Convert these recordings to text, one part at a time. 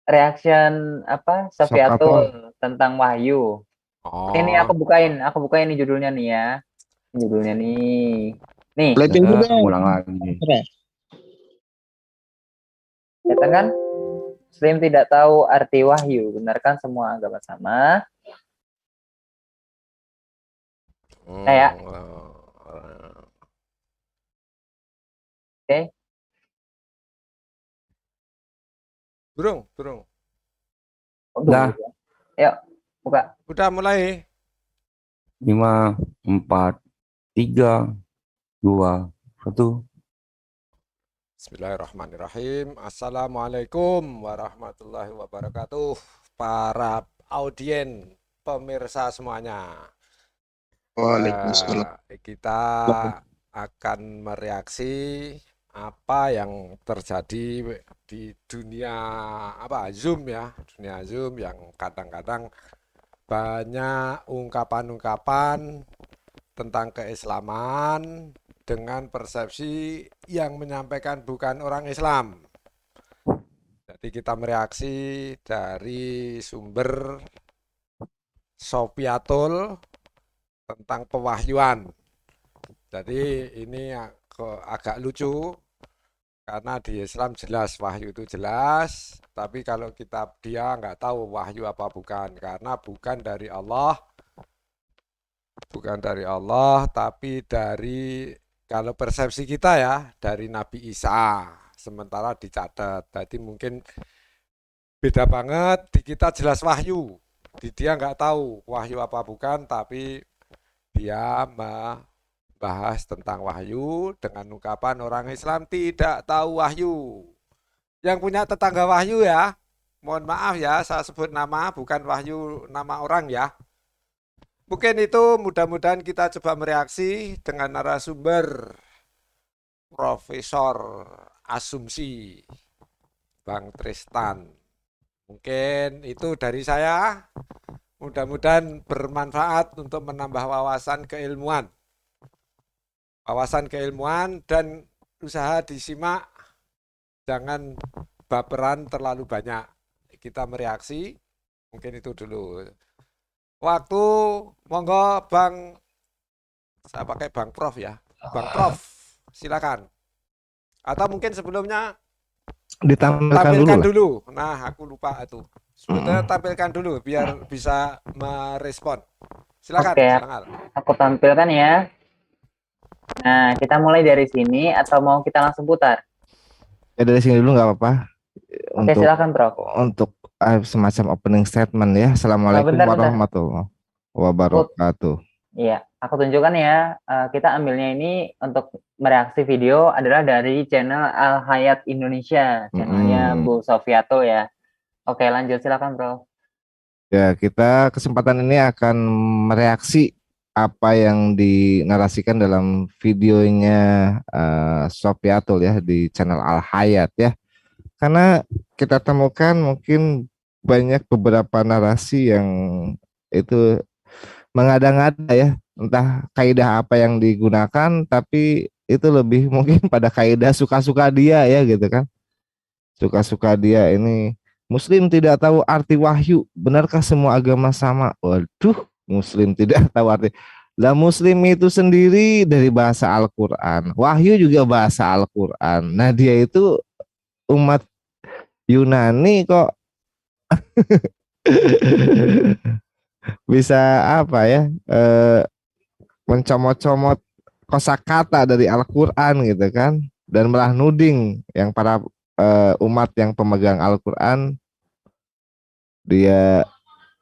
reaction apa Subtitle. Sofiatul tentang Wahyu. Ini Oh, aku bukain nih judulnya nih ya. Judulnya nih. Nih, Blackpink juga. ngulang lagi. katakan Muslim tidak tahu arti wahyu, benarkan semua agama sama. Kayak, Hmm, oke, burung, burung. dulu Dah, ya. Yuk, buka. Udah mulai. 5, 4, 3, 2, 1. Bismillahirrahmanirrahim. Assalamualaikum warahmatullahi wabarakatuh. Para audien, pemirsa semuanya. Waalaikumsalam. Kita akan mereaksi apa yang terjadi di dunia apa Zoom ya, dunia Zoom yang kadang-kadang banyak ungkapan-ungkapan tentang keislaman dengan persepsi yang menyampaikan bukan orang Islam. Jadi kita mereaksi dari sumber Sofiatul tentang pewahyuan. Jadi ini agak lucu karena di Islam jelas wahyu itu jelas, tapi kalau kitab dia nggak tahu wahyu apa bukan karena bukan dari Allah, bukan dari Allah, tapi dari kalau persepsi kita ya dari Nabi Isa. Sementara dicatat, jadi mungkin beda banget. Di kita jelas wahyu, di dia nggak tahu wahyu apa bukan, tapi dia membahas tentang wahyu dengan ungkapan orang Islam tidak tahu wahyu. Yang punya tetangga wahyu ya, mohon maaf ya, saya sebut nama bukan wahyu nama orang ya. Mungkin itu mudah-mudahan kita coba mereaksi dengan narasumber Profesor Asumsi Bang Tristan. Mungkin itu dari saya. Mudah-mudahan bermanfaat untuk menambah wawasan keilmuan. Wawasan keilmuan dan usaha disimak. Jangan baperan terlalu banyak. Kita mereaksi. Mungkin itu dulu. Waktu monggo Bang, saya pakai Bang Prof ya. Bang Prof, silakan. Atau mungkin sebelumnya Ditampilkan dulu tampilkan lah. dulu. Nah, aku lupa itu. Sebetulnya Mm-mm. tampilkan dulu biar bisa merespon. Silakan, Oke, Bang Al. aku tampilkan ya. Nah, kita mulai dari sini atau mau kita langsung putar? Ya dari sini dulu nggak apa-apa. Oke, Untuk silakan, Prof. semacam opening statement ya. Oh, Assalamualaikum bentar, bentar. warahmatullahi Aku, wabarakatuh. iya, aku tunjukkan ya. Kita ambilnya ini untuk mereaksi video adalah dari channel Al Hayat Indonesia, channelnya Mm-mm. Bu Sofiato ya. Oke, lanjut silakan, Prof. Ya, kita kesempatan ini akan mereaksi apa yang dinarasikan dalam videonya Sofiatul ya di channel Al Hayat ya. Karena kita temukan mungkin banyak beberapa narasi yang itu mengada-ngada ya, entah kaidah apa yang digunakan, tapi itu lebih mungkin pada kaidah suka-suka dia ya gitu kan. Suka-suka dia ini Muslim tidak tahu arti wahyu. Benarkah semua agama sama? Waduh, Muslim tidak tahu arti. Lah Muslim itu sendiri dari bahasa Al-Quran. Wahyu juga bahasa Al-Quran. Nah dia itu umat Yunani kok bisa apa ya mencomot-comot kosakata dari Al-Quran gitu kan, dan malah nuding yang para umat yang pemegang Al-Quran dia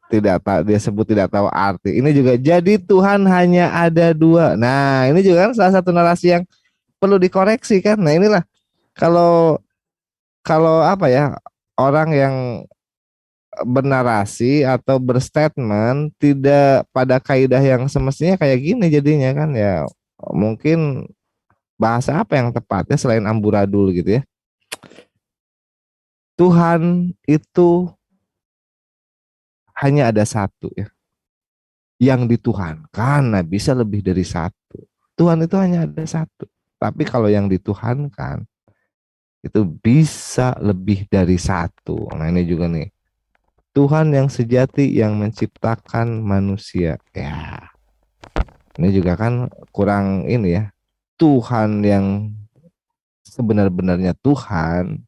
dia sebut tidak tahu arti. Ini juga jadi Tuhan hanya ada dua. Nah ini juga kan salah satu narasi yang perlu dikoreksi kan. Nah inilah kalau kalau apa ya, orang yang bernarasi atau berstatement tidak pada kaidah yang semestinya kayak gini jadinya kan ya, mungkin bahasa apa yang tepatnya selain amburadul gitu ya. Tuhan itu hanya ada satu ya, yang dituhankan. Nah bisa lebih dari satu. Tuhan itu hanya ada satu, tapi kalau yang dituhankan itu bisa lebih dari satu. Nah, ini juga nih. Tuhan yang sejati yang menciptakan manusia. Ya, ini juga kan kurang ini ya. Tuhan yang sebenar-benarnya Tuhan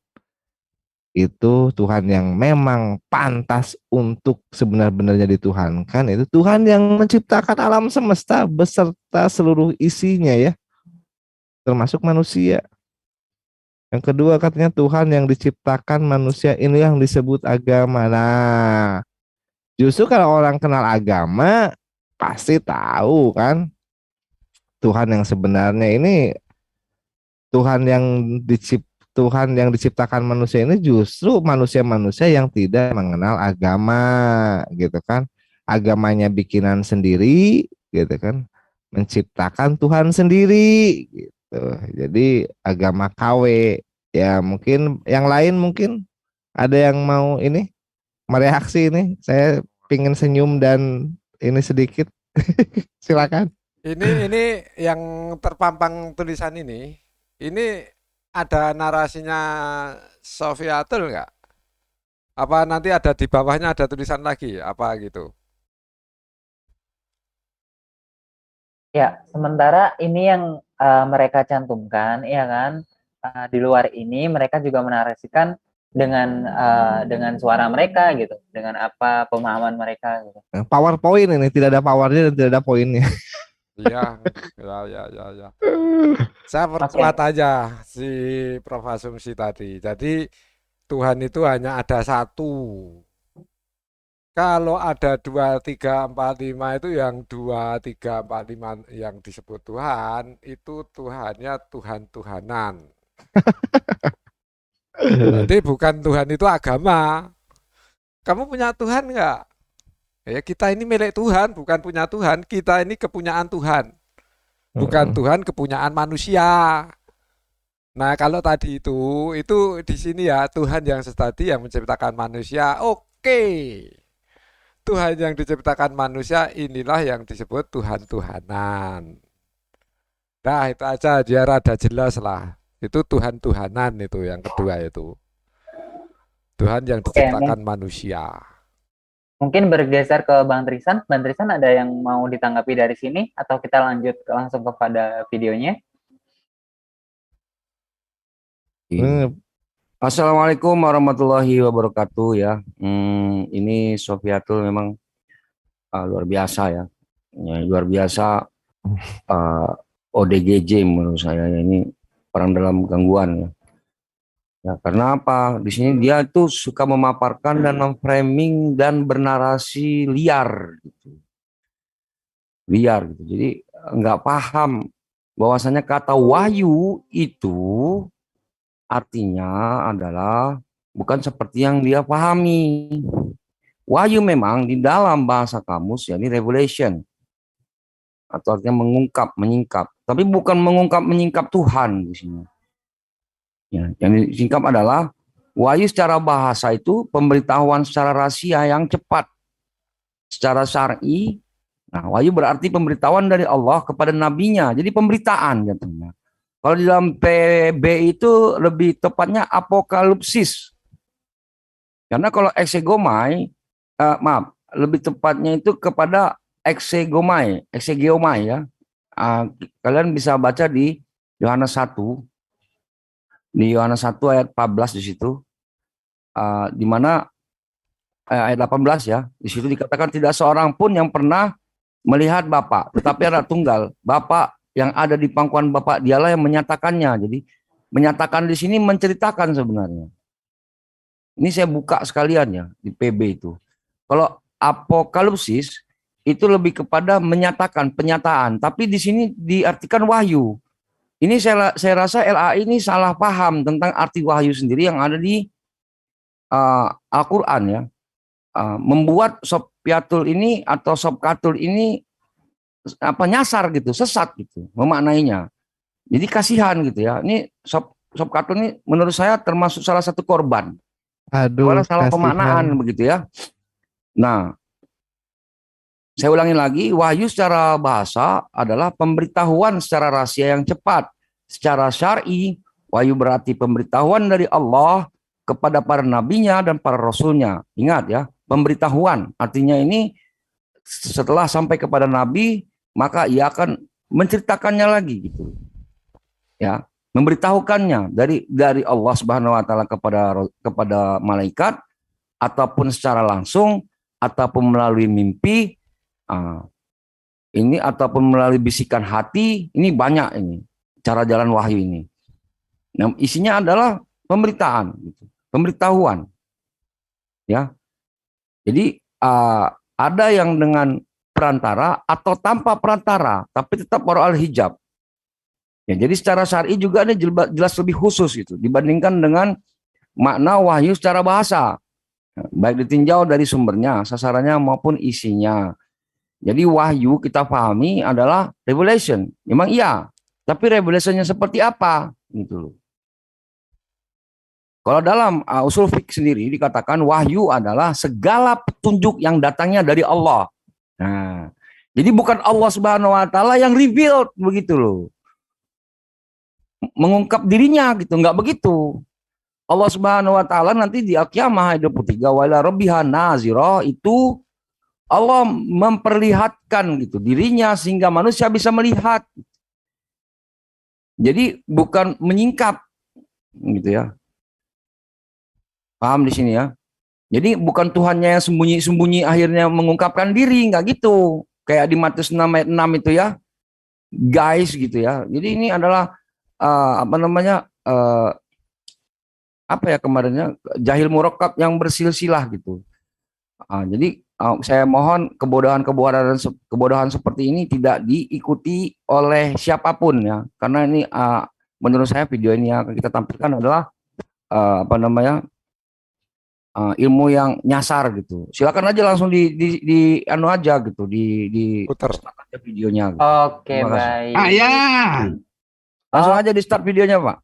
itu Tuhan yang memang pantas untuk sebenar-benarnya dituhankan, itu Tuhan yang menciptakan alam semesta beserta seluruh isinya ya, termasuk manusia. Yang kedua katanya Tuhan yang diciptakan manusia, ini yang disebut agama. Nah, justru kalau orang kenal agama pasti tahu kan Tuhan yang sebenarnya ini, Tuhan yang Tuhan yang diciptakan manusia ini justru manusia-manusia yang tidak mengenal agama gitu kan. Agamanya bikinan sendiri gitu kan. Menciptakan Tuhan sendiri gitu. Jadi agama KW. Ya mungkin yang lain mungkin ada yang mau ini mereaksi ini. Saya pingin senyum dan ini sedikit. Silakan. Ini yang terpampang tulisan ini ada narasinya Sofiatul nggak? Apa nanti ada di bawahnya ada tulisan lagi apa gitu? Ya, sementara ini yang mereka cantumkan, ya kan, di luar ini mereka juga menarasikan dengan suara mereka gitu, dengan apa pemahaman mereka gitu. PowerPoint ini tidak ada powernya dan tidak ada poinnya. Iya, ya. Saya perkuat aja si Prof Asumsi tadi. Jadi Tuhan itu hanya ada satu. Kalau ada 2, 3, 4, 5 itu yang 2, 3, 4, 5 yang disebut Tuhan, itu Tuhannya Tuhan-Tuhanan. Jadi bukan Tuhan itu agama. Kamu punya Tuhan nggak? Ya kita ini milik Tuhan, bukan punya Tuhan. Kita ini kepunyaan Tuhan. Bukan Tuhan kepunyaan manusia. Nah kalau tadi itu di sini ya Tuhan yang sejati yang menciptakan manusia. Oke. Tuhan yang diciptakan manusia inilah yang disebut Tuhan-Tuhanan. Nah itu aja dia rada jelas lah. Itu Tuhan-Tuhanan itu yang kedua itu. Tuhan yang diciptakan manusia. Mungkin bergeser ke Bang Trisan. Bang Trisan ada yang mau ditanggapi dari sini atau kita lanjut langsung kepada videonya? Assalamualaikum warahmatullahi wabarakatuh ya. Ini Sofiatul memang luar biasa ya. Luar biasa ODGJ menurut saya ya. Ini orang dalam gangguan ya. Ya karena apa? Di sini dia tuh suka memaparkan dan memframing dan bernarasi liar gitu. Liar gitu. Jadi nggak paham bahwasanya kata wahyu itu artinya adalah bukan seperti yang dia pahami. Wahyu memang di dalam bahasa kamus ya ini revelation atau artinya mengungkap, menyingkap. Tapi bukan mengungkap, menyingkap Tuhan di sini. Ya, yang disingkap adalah wahyu secara bahasa itu pemberitahuan secara rahasia yang cepat, secara syar'i. Nah, wahyu berarti pemberitahuan dari Allah kepada nabinya. Jadi pemberitaan jatuhnya. Kalau di dalam PB itu lebih tepatnya apokalipsis. Karena kalau exegomai, lebih tepatnya itu kepada exegeomai ya. Kalian bisa baca di Yohanes 1. Di Yohanes 1 ayat 14 di situ. Di mana ayat 18 ya. Di situ dikatakan tidak seorang pun yang pernah melihat Bapa, tetapi ada tunggal, Bapa yang ada di pangkuan Bapa, dialah yang menyatakannya. Jadi menyatakan di sini menceritakan sebenarnya. Ini saya buka sekalian ya di PB itu. Kalau apokalipsis itu lebih kepada menyatakan penyataan, tapi di sini diartikan wahyu. Ini saya rasa LAI ini salah paham tentang arti wahyu sendiri yang ada di Al-Quran ya. Membuat Sopiatul ini atau Sopkatul ini nyasar gitu, sesat gitu memaknainya. Jadi kasihan gitu ya. Ini Sopkatul ini menurut saya termasuk salah satu korban. Karena salah pemaknaan begitu ya. Nah, saya ulangi lagi, wahyu secara bahasa adalah pemberitahuan secara rahasia yang cepat, secara syar'i, Wahyu berarti pemberitahuan dari Allah kepada para nabinya dan para rasulnya. Ingat ya, pemberitahuan. Artinya ini setelah sampai kepada nabi, maka ia akan menceritakannya lagi gitu. Ya, memberitahukannya dari Allah Subhanahu wa taala kepada malaikat, ataupun secara langsung, ataupun melalui mimpi, ini ataupun melalui bisikan hati. Ini banyak ini cara jalan wahyu ini. Nah, isinya adalah pemberitaan, gitu, pemberitahuan. Ya, jadi ada yang dengan perantara atau tanpa perantara, tapi tetap oral hijab. Ya, jadi secara syar'i juga ini jelas lebih khusus gitu dibandingkan dengan makna wahyu secara bahasa. Baik ditinjau dari sumbernya, sasarannya maupun isinya. Jadi wahyu kita pahami adalah revelation. Memang iya, tapi revelationnya seperti apa? Gitu loh. Kalau dalam usul fiqh sendiri dikatakan wahyu adalah segala petunjuk yang datangnya dari Allah. Nah, jadi bukan Allah Subhanahu wa taala yang reveal begitu loh. Mengungkap dirinya gitu, enggak begitu. Allah Subhanahu wa taala nanti di Al-Qiyamah ayat 23 wala rabbiha nazira, itu Allah memperlihatkan gitu dirinya sehingga manusia bisa melihat. Jadi bukan menyingkap gitu ya. Paham di sini ya? Jadi bukan Tuhannya yang sembunyi-sembunyi akhirnya mengungkapkan diri, enggak gitu. Kayak di Matius 6 ayat 6 itu ya. Guys gitu ya. Jadi ini adalah apa ya kemarinnya, jahil murakkab yang bersilsilah gitu. Jadi saya mohon kebodohan seperti ini tidak diikuti oleh siapapun ya, karena ini menurut saya video ini yang akan kita tampilkan adalah ilmu yang nyasar gitu. Silakan aja langsung di anu aja gitu, di Putar. start aja videonya. Gitu. Oke, Terima kasih. baik. Ya. Langsung aja di start videonya, Pak.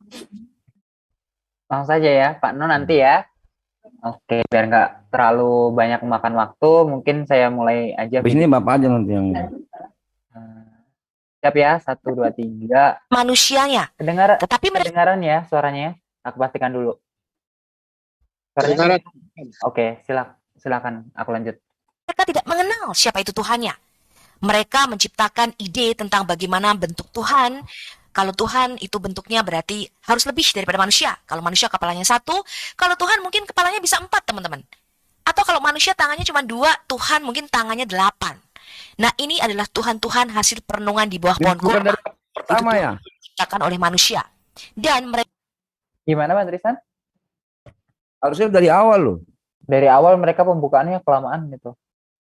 Langsung saja ya, Pak No nanti ya. Oke, biar nggak terlalu banyak memakan waktu, mungkin saya mulai aja. Habis ini Bapak aja nanti yang Siap ya, 1, 2, 3. Manusianya. Tetapi mereka Kedengaran ya suaranya? Aku pastikan dulu. Suaranya? Oke, silakan aku lanjut. tidak mengenal siapa itu Tuhannya. Mereka menciptakan ide tentang bagaimana bentuk Tuhan. Kalau Tuhan itu bentuknya berarti harus lebih daripada manusia. Kalau manusia kepalanya 1, kalau Tuhan mungkin kepalanya bisa 4, teman-teman. Atau kalau manusia tangannya cuma 2, Tuhan mungkin tangannya 8. Nah, ini adalah Tuhan-Tuhan hasil perenungan di bawah pohon bukan kurma. dari pertama ya. Diciptakan oleh manusia. Dan mereka Gimana, Pak Tristan? Harusnya dari awal loh. Dari awal mereka pembukaannya kelamaan gitu.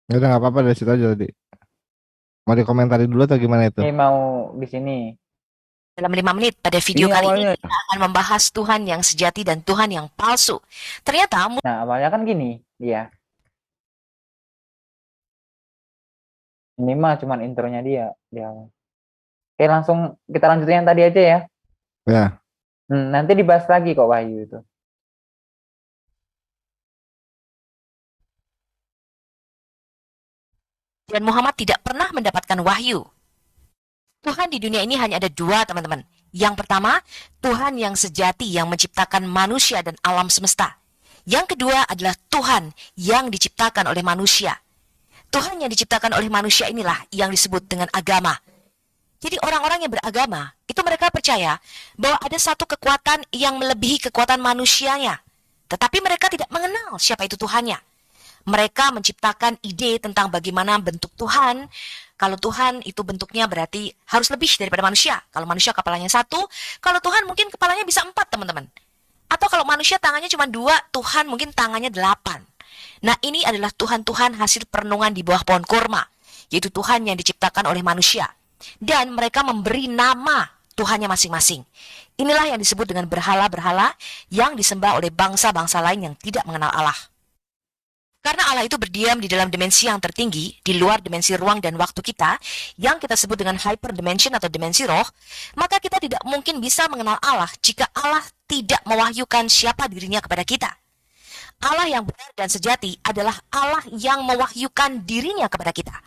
Ya udah nggak apa-apa, dari situ aja tadi. Mau dikomentari dulu atau gimana itu? Ini mau di sini. dalam 5 menit pada video Ini kali awalnya. ini kita akan membahas Tuhan yang sejati dan Tuhan yang palsu. Ternyata Nah, awalnya kan gini, dia. Ini mah cuman intronya dia di awal. Oke, langsung kita lanjutin yang tadi aja ya. Ya. Nanti dibahas lagi kok Wahyu itu. dan Muhammad tidak pernah mendapatkan wahyu. Tuhan di dunia ini hanya ada 2, teman-teman. Yang pertama, Tuhan yang sejati yang menciptakan manusia dan alam semesta. Yang kedua adalah Tuhan yang diciptakan oleh manusia. Tuhan yang diciptakan oleh manusia inilah yang disebut dengan agama. Jadi orang-orang yang beragama, itu mereka percaya bahwa ada satu kekuatan yang melebihi kekuatan manusianya. Tetapi mereka tidak mengenal siapa itu Tuhannya. Mereka menciptakan ide tentang bagaimana bentuk Tuhan. Kalau Tuhan itu bentuknya berarti harus lebih daripada manusia. Kalau manusia kepalanya 1, kalau Tuhan mungkin kepalanya bisa 4, teman-teman. Atau kalau manusia tangannya cuma 2, Tuhan mungkin tangannya 8. Nah, ini adalah Tuhan-Tuhan hasil perenungan di bawah pohon kurma, yaitu Tuhan yang diciptakan oleh manusia. Dan mereka memberi nama Tuhannya masing-masing. Inilah yang disebut dengan berhala-berhala yang disembah oleh bangsa-bangsa lain yang tidak mengenal Allah. Karena Allah itu berdiam di dalam dimensi yang tertinggi, di luar dimensi ruang dan waktu kita, yang kita sebut dengan hyperdimension atau dimensi roh, maka kita tidak mungkin bisa mengenal Allah jika Allah tidak mewahyukan siapa dirinya kepada kita. Allah yang benar dan sejati adalah Allah yang mewahyukan dirinya kepada kita.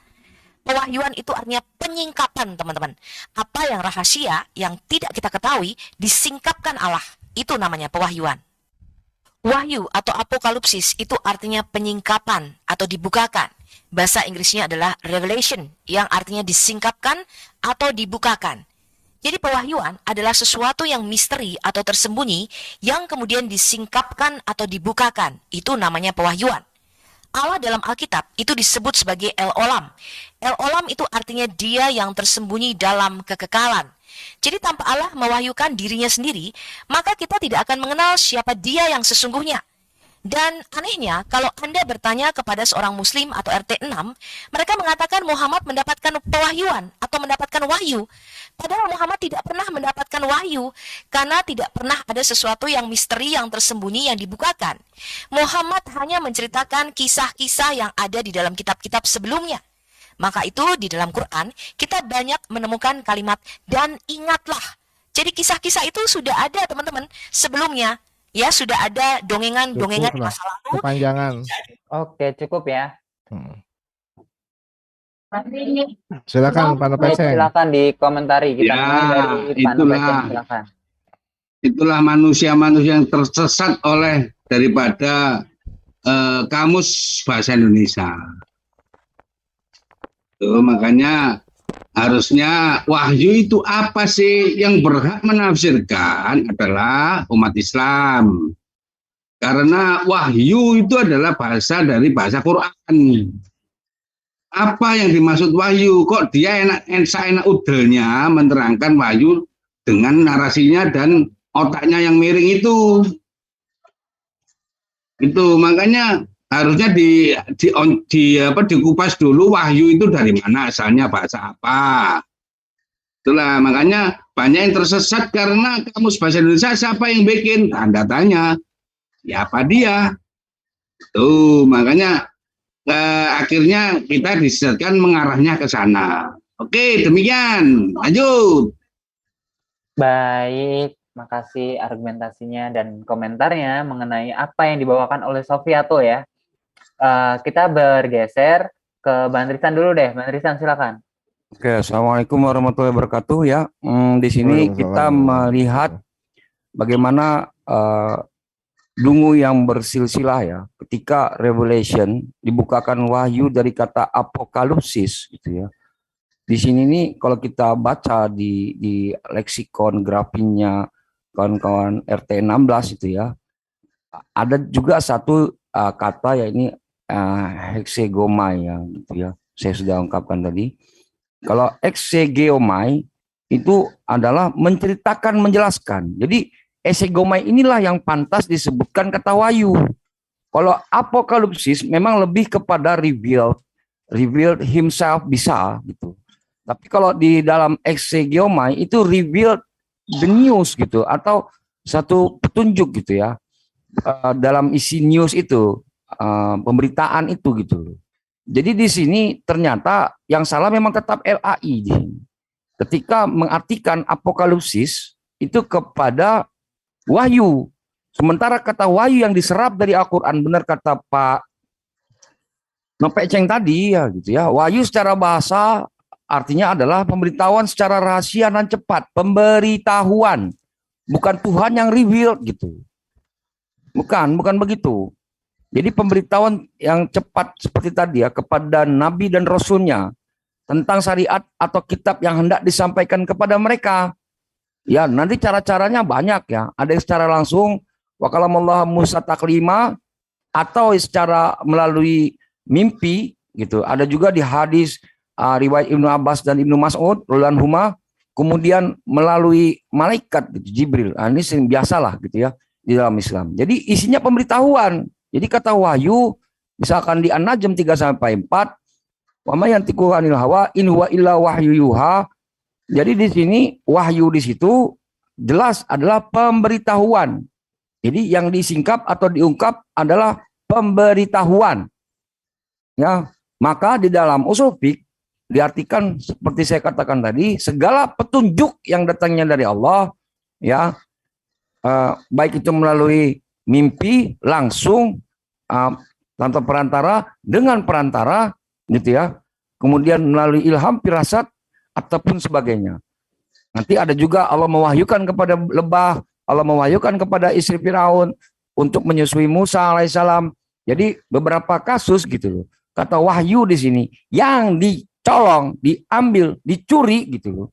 Pewahyuan itu artinya penyingkapan, teman-teman. Apa yang rahasia, yang tidak kita ketahui, disingkapkan Allah. Itu namanya pewahyuan. Wahyu atau apokalipsis itu artinya penyingkapan atau dibukakan. Bahasa Inggrisnya adalah revelation, yang artinya disingkapkan atau dibukakan. Jadi pewahyuan adalah sesuatu yang misteri atau tersembunyi yang kemudian disingkapkan atau dibukakan. Itu namanya pewahyuan. Allah dalam Alkitab itu disebut sebagai El-Olam. El-Olam itu artinya dia yang tersembunyi dalam kekekalan. Jadi tanpa Allah mewahyukan dirinya sendiri, maka kita tidak akan mengenal siapa dia yang sesungguhnya. Dan anehnya, kalau Anda bertanya kepada seorang Muslim atau RT 6, mereka mengatakan Muhammad mendapatkan pewahyuan atau mendapatkan wahyu. Padahal Muhammad tidak pernah mendapatkan wahyu, karena tidak pernah ada sesuatu yang misteri, yang tersembunyi, yang dibukakan. Muhammad hanya menceritakan kisah-kisah yang ada di dalam kitab-kitab sebelumnya. Maka itu di dalam Quran, kita banyak menemukan kalimat, dan ingatlah. Jadi kisah-kisah itu sudah ada, teman-teman, sebelumnya. Ya, sudah ada dongengan-dongengan di Cukup lah, masa lalu. kepanjangan. Oke, cukup ya. Hmm. Silakan Pak Baik, Nopeseng. silakan dikomentari. Kita Ya, mulai dari Pak itulah. Nopeseng, silakan. Itulah manusia-manusia yang tersesat daripada kamus bahasa Indonesia. Tuh, makanya harusnya wahyu itu apa sih? Yang berhak menafsirkan adalah umat Islam. Karena wahyu itu adalah bahasa dari bahasa Quran. Apa yang dimaksud wahyu? Kok dia enak udelnya menerangkan wahyu dengan narasinya dan otaknya yang miring itu. Itu makanya harusnya dikupas dulu wahyu itu dari mana asalnya, bahasa apa. Itulah makanya banyak yang tersesat karena kamus bahasa Indonesia siapa yang bikin, tanda tanya. Ya apa dia? Tuh makanya akhirnya kita disesatkan mengarahnya ke sana. Oke, demikian. Lanjut. Baik, makasih argumentasinya dan komentarnya mengenai apa yang dibawakan oleh Sofiato ya. Kita bergeser ke Bang Trisan dulu deh. Bang Trisan, silakan. Oke, Assalamualaikum warahmatullahi wabarakatuh ya. Di sini kita melihat bagaimana dungu yang bersilsilah ya. Ketika Revelation dibukakan wahyu dari kata apokalipsis gitu ya. Di sini nih kalau kita baca di leksikon grafinya kawan-kawan RT 16 itu ya. Ada juga satu kata ya ini hexegomai ya gitu ya. Saya sudah ungkapkan tadi. Kalau exegeomai itu adalah menceritakan, menjelaskan. Jadi exegomai inilah yang pantas disebutkan kata wahyu. Kalau apokalipsis memang lebih kepada revealed himself bisa gitu. Tapi kalau di dalam exegeomai itu revealed the news gitu atau satu petunjuk gitu ya. Dalam isi news itu pemberitaan itu gitu. Jadi di sini ternyata yang salah memang tetap LAI. Ketika mengartikan apokalipsis itu kepada wahyu. Sementara kata wahyu yang diserap dari Al-Quran, benar kata Pak Nopeceng tadi ya gitu ya. Wahyu secara bahasa artinya adalah pemberitahuan secara rahasia dan cepat, pemberitahuan. Bukan Tuhan yang reveal gitu. Bukan begitu. Jadi pemberitahuan yang cepat seperti tadi ya kepada nabi dan rasulnya tentang syariat atau kitab yang hendak disampaikan kepada mereka. Ya, nanti cara-caranya banyak ya. Ada yang secara langsung wa kalamallahu Musa taklima atau secara melalui mimpi gitu. Ada juga di hadis riwayat Ibnu Abbas dan Ibnu Mas'ud radhiyallahu anhuma kemudian melalui malaikat gitu, Jibril. Ini biasalah gitu ya di dalam Islam. Jadi isinya pemberitahuan. Jadi kata wahyu misalkan di An-Najm 3-4 wa may yantiqu anil hawa in huwa illa wahyu yuha. Jadi di sini wahyu di situ jelas adalah pemberitahuan. Jadi yang disingkap atau diungkap adalah pemberitahuan. Ya, maka di dalam usul fiqh diartikan seperti saya katakan tadi, segala petunjuk yang datangnya dari Allah ya, baik itu melalui mimpi langsung tanpa perantara, dengan perantara gitu ya, kemudian melalui ilham, firasat, ataupun sebagainya. Nanti ada juga Allah mewahyukan kepada lebah, Allah mewahyukan kepada istri Firaun untuk menyusui Musa alaihissalam. Jadi beberapa kasus gitu loh. Kata wahyu di sini yang dicolong, diambil, dicuri gitu loh.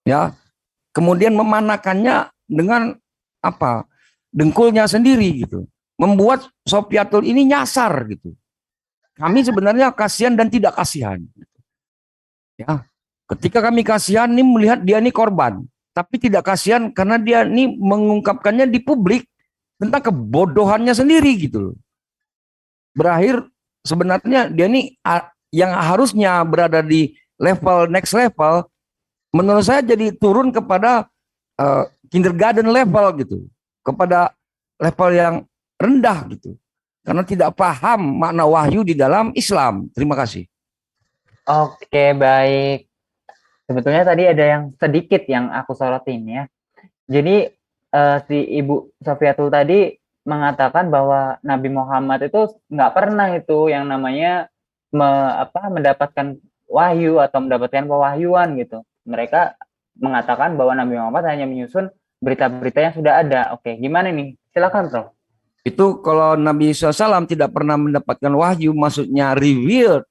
Ya, kemudian memanakannya dengan apa? Dengkulnya sendiri gitu. Membuat Sofyatul ini nyasar gitu. Kami sebenarnya kasihan dan tidak kasihan. Ya, ketika kami kasihan nih melihat dia ini korban, tapi tidak kasihan karena dia ini mengungkapkannya di publik tentang kebodohannya sendiri gitu loh. Berakhir sebenarnya dia ini yang harusnya berada di level next level, menurut saya jadi turun kepada kindergarten level gitu, kepada level yang rendah gitu, karena tidak paham makna wahyu di dalam Islam. Terima kasih. Oke, baik. Sebetulnya tadi ada yang sedikit yang aku sorotin ya. Jadi si Ibu Sofiatul tadi mengatakan bahwa Nabi Muhammad itu nggak pernah itu yang namanya mendapatkan wahyu atau mendapatkan pewahyuan gitu. Mereka mengatakan bahwa Nabi Muhammad hanya menyusun berita-berita yang sudah ada. Oke, gimana nih? Silakan, Prof. Itu kalau Nabi SAW tidak pernah mendapatkan wahyu, maksudnya revealed,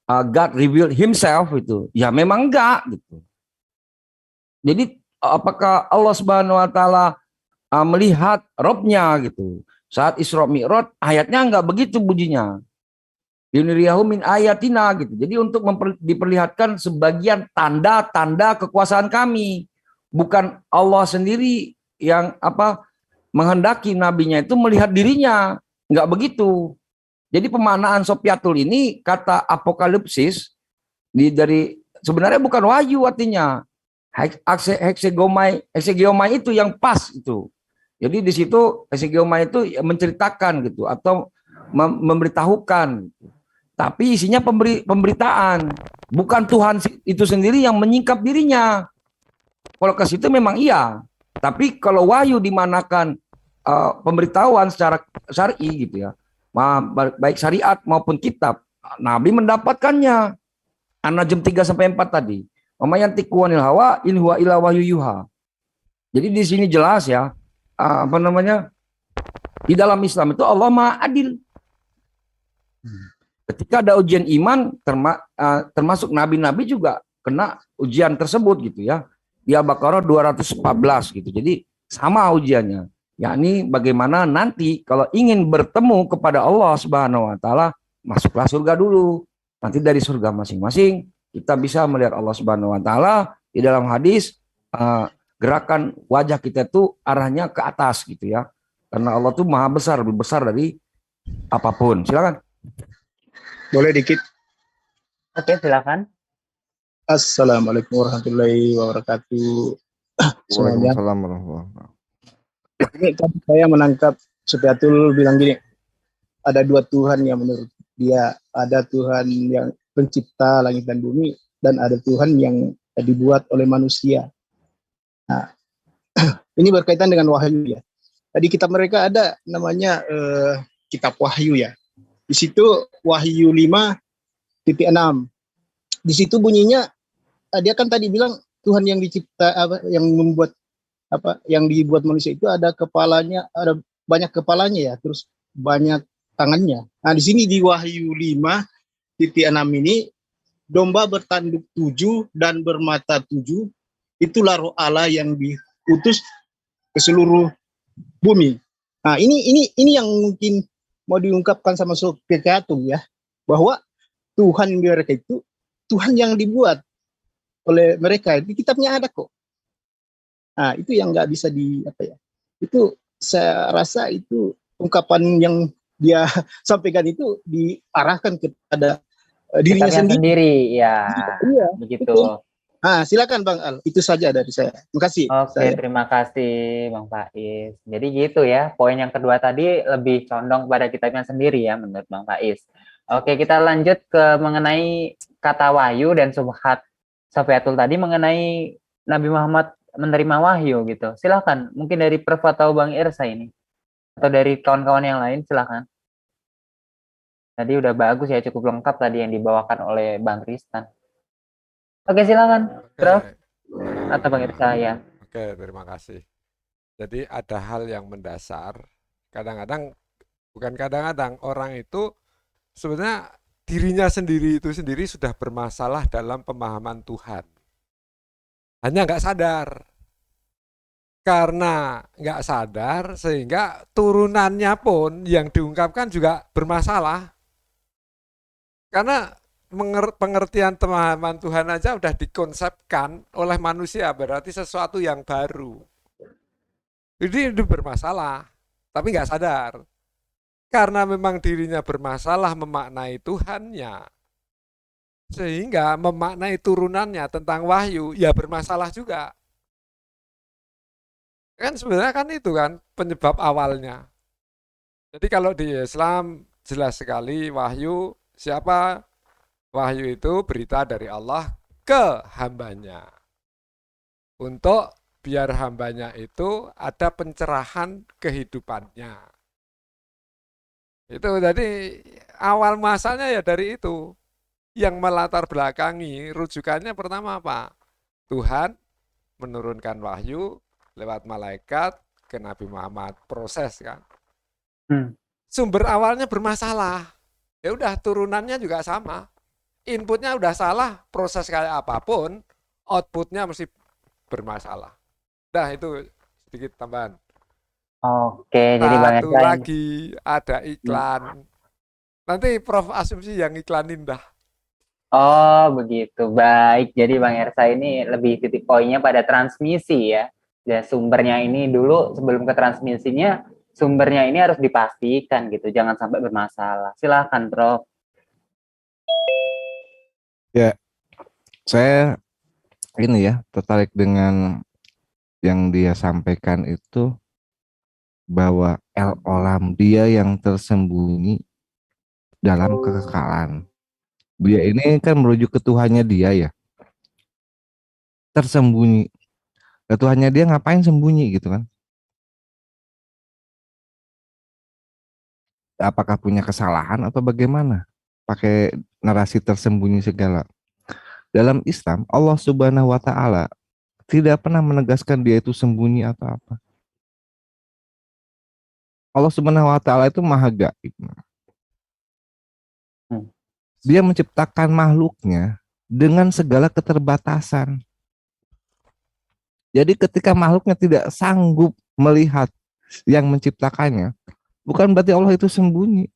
God revealed himself itu, ya memang enggak gitu. Jadi apakah Allah Subhanahu Wa Taala melihat Robnya gitu saat Isra Mi'raj? Ayatnya enggak begitu bunyinya. Yuniriyahu min ayatina gitu. Jadi untuk diperlihatkan sebagian tanda-tanda kekuasaan kami, bukan Allah sendiri yang menghendaki nabinya itu melihat dirinya, enggak begitu. Jadi pemaknaan Sofyatul ini kata apokalipsis dari sebenarnya bukan wahyu artinya. Hexegeomai itu yang pas itu. Jadi di situ hexegeomai itu menceritakan gitu atau memberitahukan. Tapi isinya pemberitaan, bukan Tuhan itu sendiri yang menyingkap dirinya. Kalau ke situ memang iya. Tapi kalau wahyu dimanakan pemberitahuan secara syar'i gitu ya. Baik syariat maupun kitab, Nabi mendapatkannya. An-Najm 3 sampai 4 tadi. Mamayan tikuanil hawa in huwa ila wahyu yuha. Jadi di sini jelas ya, di dalam Islam itu Allah Maha Adil. Ketika ada ujian iman, termasuk nabi-nabi juga kena ujian tersebut gitu ya. Di Al-Baqarah 214 gitu. Jadi sama ujiannya. Yakni bagaimana nanti kalau ingin bertemu kepada Allah Subhanahu Wa Taala, masuklah surga dulu. Nanti dari surga masing-masing kita bisa melihat Allah Subhanahu Wa Taala. Di dalam hadis gerakan wajah kita itu arahnya ke atas gitu ya. Karena Allah tuh maha besar, lebih besar dari apapun. Silakan. Boleh dikit. Oke, silakan. Assalamualaikum warahmatullahi wabarakatuh. Semuanya. Waalaikumsalam warahmatullahi wabarakatuh. Ini tadi saya menangkap Sufyatul bilang gini, ada dua Tuhan yang menurut dia, ada Tuhan yang pencipta langit dan bumi, dan ada Tuhan yang dibuat oleh manusia. Nah, ini berkaitan dengan wahyu ya. Di kitab mereka ada namanya kitab wahyu ya. Di situ wahyu 5.6. Di situ bunyinya, dia kan tadi bilang Tuhan yang dicipta, yang membuat yang dibuat manusia itu ada kepalanya, ada banyak kepalanya ya, terus banyak tangannya. Nah di sini di Wahyu 5.6 ini, domba bertanduk 7 dan bermata 7, itulah roh Allah yang diutus ke seluruh bumi. Nah ini yang mungkin mau diungkapkan sama Sofyatul ya, bahwa Tuhan mereka itu Tuhan yang dibuat oleh mereka. Di kitabnya ada kok. Nah, itu yang nggak bisa itu saya rasa itu ungkapan yang dia sampaikan itu diarahkan kepada dirinya sendiri. Ya, iya, begitu. Itu. Nah, silakan Bang Al. Itu saja dari saya. Terima kasih. Oke, terima kasih Bang Faiz. Jadi gitu ya, poin yang kedua tadi lebih condong kepada kitabnya sendiri ya menurut Bang Faiz. Oke, kita lanjut ke mengenai kata wahyu dan subhat Sofyatul tadi mengenai Nabi Muhammad menerima wahyu gitu. Silakan, mungkin dari Prof atau Bang Irsa ini atau dari kawan-kawan yang lain silakan. Tadi udah bagus ya, cukup lengkap tadi yang dibawakan oleh Bang Tristan. Oke, silakan, Oke. Prof. Nah, Atau Bang Irsa ya. oke, terima kasih. Jadi ada hal yang mendasar. Kadang-kadang, bukan kadang-kadang, orang itu sebenarnya dirinya sendiri itu sendiri sudah bermasalah dalam pemahaman Tuhan. Hanya nggak sadar. Karena nggak sadar sehingga turunannya pun yang diungkapkan juga bermasalah. Karena pengertian pemahaman Tuhan aja udah dikonsepkan oleh manusia, berarti sesuatu yang baru. Jadi itu bermasalah, tapi nggak sadar. Karena memang dirinya bermasalah memaknai Tuhannya, sehingga memaknai turunannya tentang wahyu, ya bermasalah juga. Kan sebenarnya kan itu kan penyebab awalnya. Jadi kalau di Islam jelas sekali wahyu, siapa? Wahyu itu berita dari Allah ke hambanya. Untuk biar hambanya itu ada pencerahan kehidupannya. Itu jadi awal masalnya ya dari itu. Yang melatar belakangi rujukannya pertama apa? Tuhan menurunkan wahyu lewat malaikat ke Nabi Muhammad, proses kan. Sumber awalnya bermasalah. Ya udah turunannya juga sama. Inputnya udah salah, proses kayak apapun, outputnya mesti bermasalah. Nah itu sedikit tambahan. Oke, jadi Bang Satu Irsa ini. lagi ada iklan. Nanti Prof asumsi yang iklanin dah. Oh, begitu. Baik. Jadi Bang Ersa ini lebih titik poinnya pada transmisi ya. Ya, sumbernya ini dulu sebelum ke transmisinya, sumbernya ini harus dipastikan gitu. Jangan sampai bermasalah. Silahkan, Prof. Ya, saya ini ya tertarik dengan yang dia sampaikan itu bahwa El Olam, dia yang tersembunyi dalam kekekalan. Dia ini kan merujuk ke Tuhannya dia ya, tersembunyi. Ke Tuhannya dia ngapain sembunyi gitu kan? Apakah punya kesalahan atau bagaimana? Pakai narasi tersembunyi segala. Dalam Islam, Allah Subhanahu wa taala tidak pernah menegaskan dia itu sembunyi atau apa. Allah Subhanahu wa taala itu maha gaib. Dia menciptakan makhluknya dengan segala keterbatasan. Jadi ketika makhluknya tidak sanggup melihat yang menciptakannya, bukan berarti Allah itu sembunyi.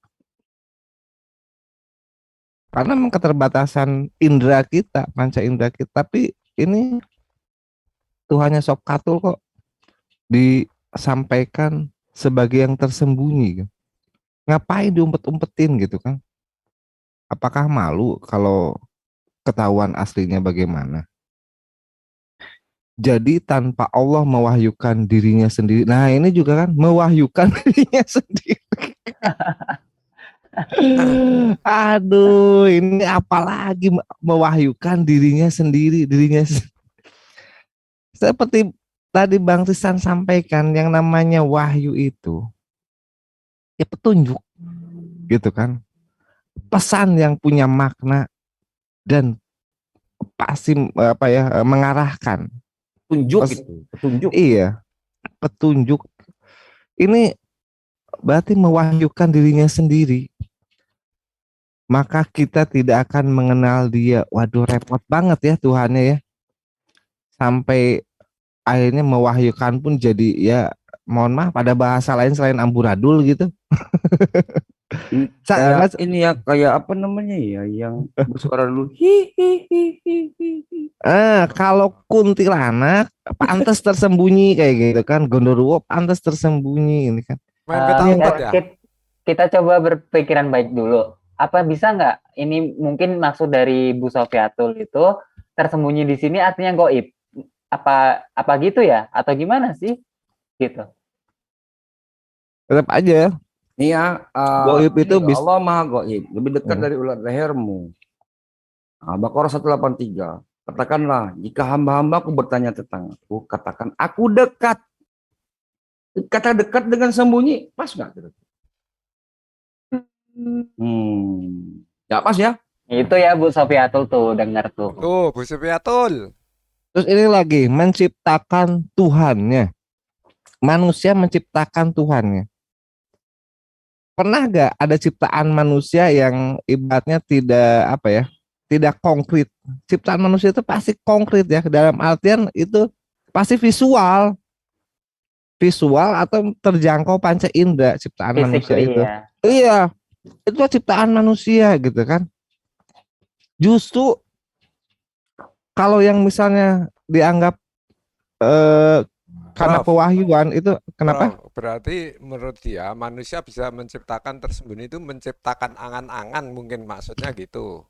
Karena memang keterbatasan indera kita, panca indera kita. Tapi ini Tuhannya sop katul kok disampaikan sebagai yang tersembunyi. Ngapain diumpet-umpetin gitu kan? Apakah malu kalau ketahuan aslinya bagaimana? Jadi tanpa Allah mewahyukan dirinya sendiri. Nah ini juga kan mewahyukan dirinya sendiri. Aduh, ini apalagi mewahyukan dirinya sendiri, seperti tadi Bang Tristan sampaikan, yang namanya wahyu itu ya petunjuk, gitu kan? Pesan yang punya makna dan pasti mengarahkan. Tunjuk itu, petunjuk. Iya, petunjuk. Ini berarti mewahyukan dirinya sendiri. Maka kita tidak akan mengenal dia. Waduh, repot banget ya Tuhannya ya. Sampai akhirnya mewahyukan pun jadi ya, mohon maaf, pada bahasa lain selain amburadul gitu. Kayak Sangat. ini ya, kayak apa namanya ya, yang bersuara dulu hi hi hi hi hi, hi. Kalau kuntilanak pantas tersembunyi kayak gitu kan. Gondoruo pantas tersembunyi ini kan. Main petak umpet ya. Kita coba berpikiran baik dulu. Apa bisa nggak? Ini mungkin maksud dari Bu Sofiatul itu tersembunyi di sini artinya goib. Apa gitu ya? Atau gimana sih? Gitu. Tetap aja Iya, goib itu bisa. Allah maha goib, lebih dekat dari ulat lehermu. Baqarah 183. Katakanlah, jika hamba-hambaku bertanya tentang aku, katakan aku dekat. Kata dekat dengan sembunyi, pas nggak? Ya pas ya. Itu ya Bu Sofiatul tuh denger tuh. Tuh, Bu Supiatul. Terus ini lagi menciptakan Tuhannya. Manusia menciptakan Tuhannya. Pernah gak ada ciptaan manusia yang ibaratnya tidak apa ya, tidak konkret? Ciptaan manusia itu pasti konkret ya, dalam artian itu pasti visual, visual atau terjangkau panca indera ciptaan manusia Physically itu. ya. Iya, itu ciptaan manusia gitu kan. Justru kalau yang misalnya dianggap karena Prof. pewahyuan itu kenapa? Prof, berarti menurut dia manusia bisa menciptakan tersembunyi itu menciptakan angan-angan mungkin maksudnya gitu.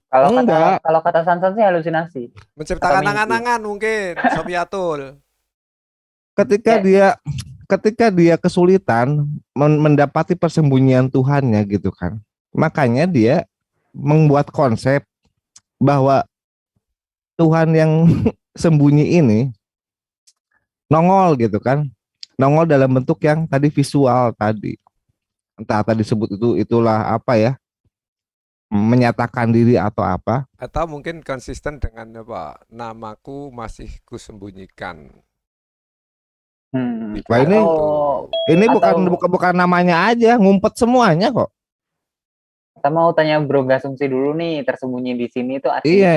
Kalau Enggak. kata Sansan sih halusinasi. Menciptakan Atau mimpi. angan-angan mungkin, Sofiatul. Ketika dia kesulitan mendapati persembunyian Tuhannya gitu kan. Makanya dia membuat konsep bahwa Tuhan yang sembunyi ini nongol gitu kan. Nongol dalam bentuk yang tadi visual tadi. Entah tadi disebut itulah apa ya? Menyatakan diri atau apa. Atau mungkin konsisten dengan apa? Namaku masih kusembunyikan. Wah, ini bukan namanya aja, ngumpet semuanya kok. Kita mau tanya Bro Gasumsi dulu nih, tersembunyi di sini itu artinya. Iya,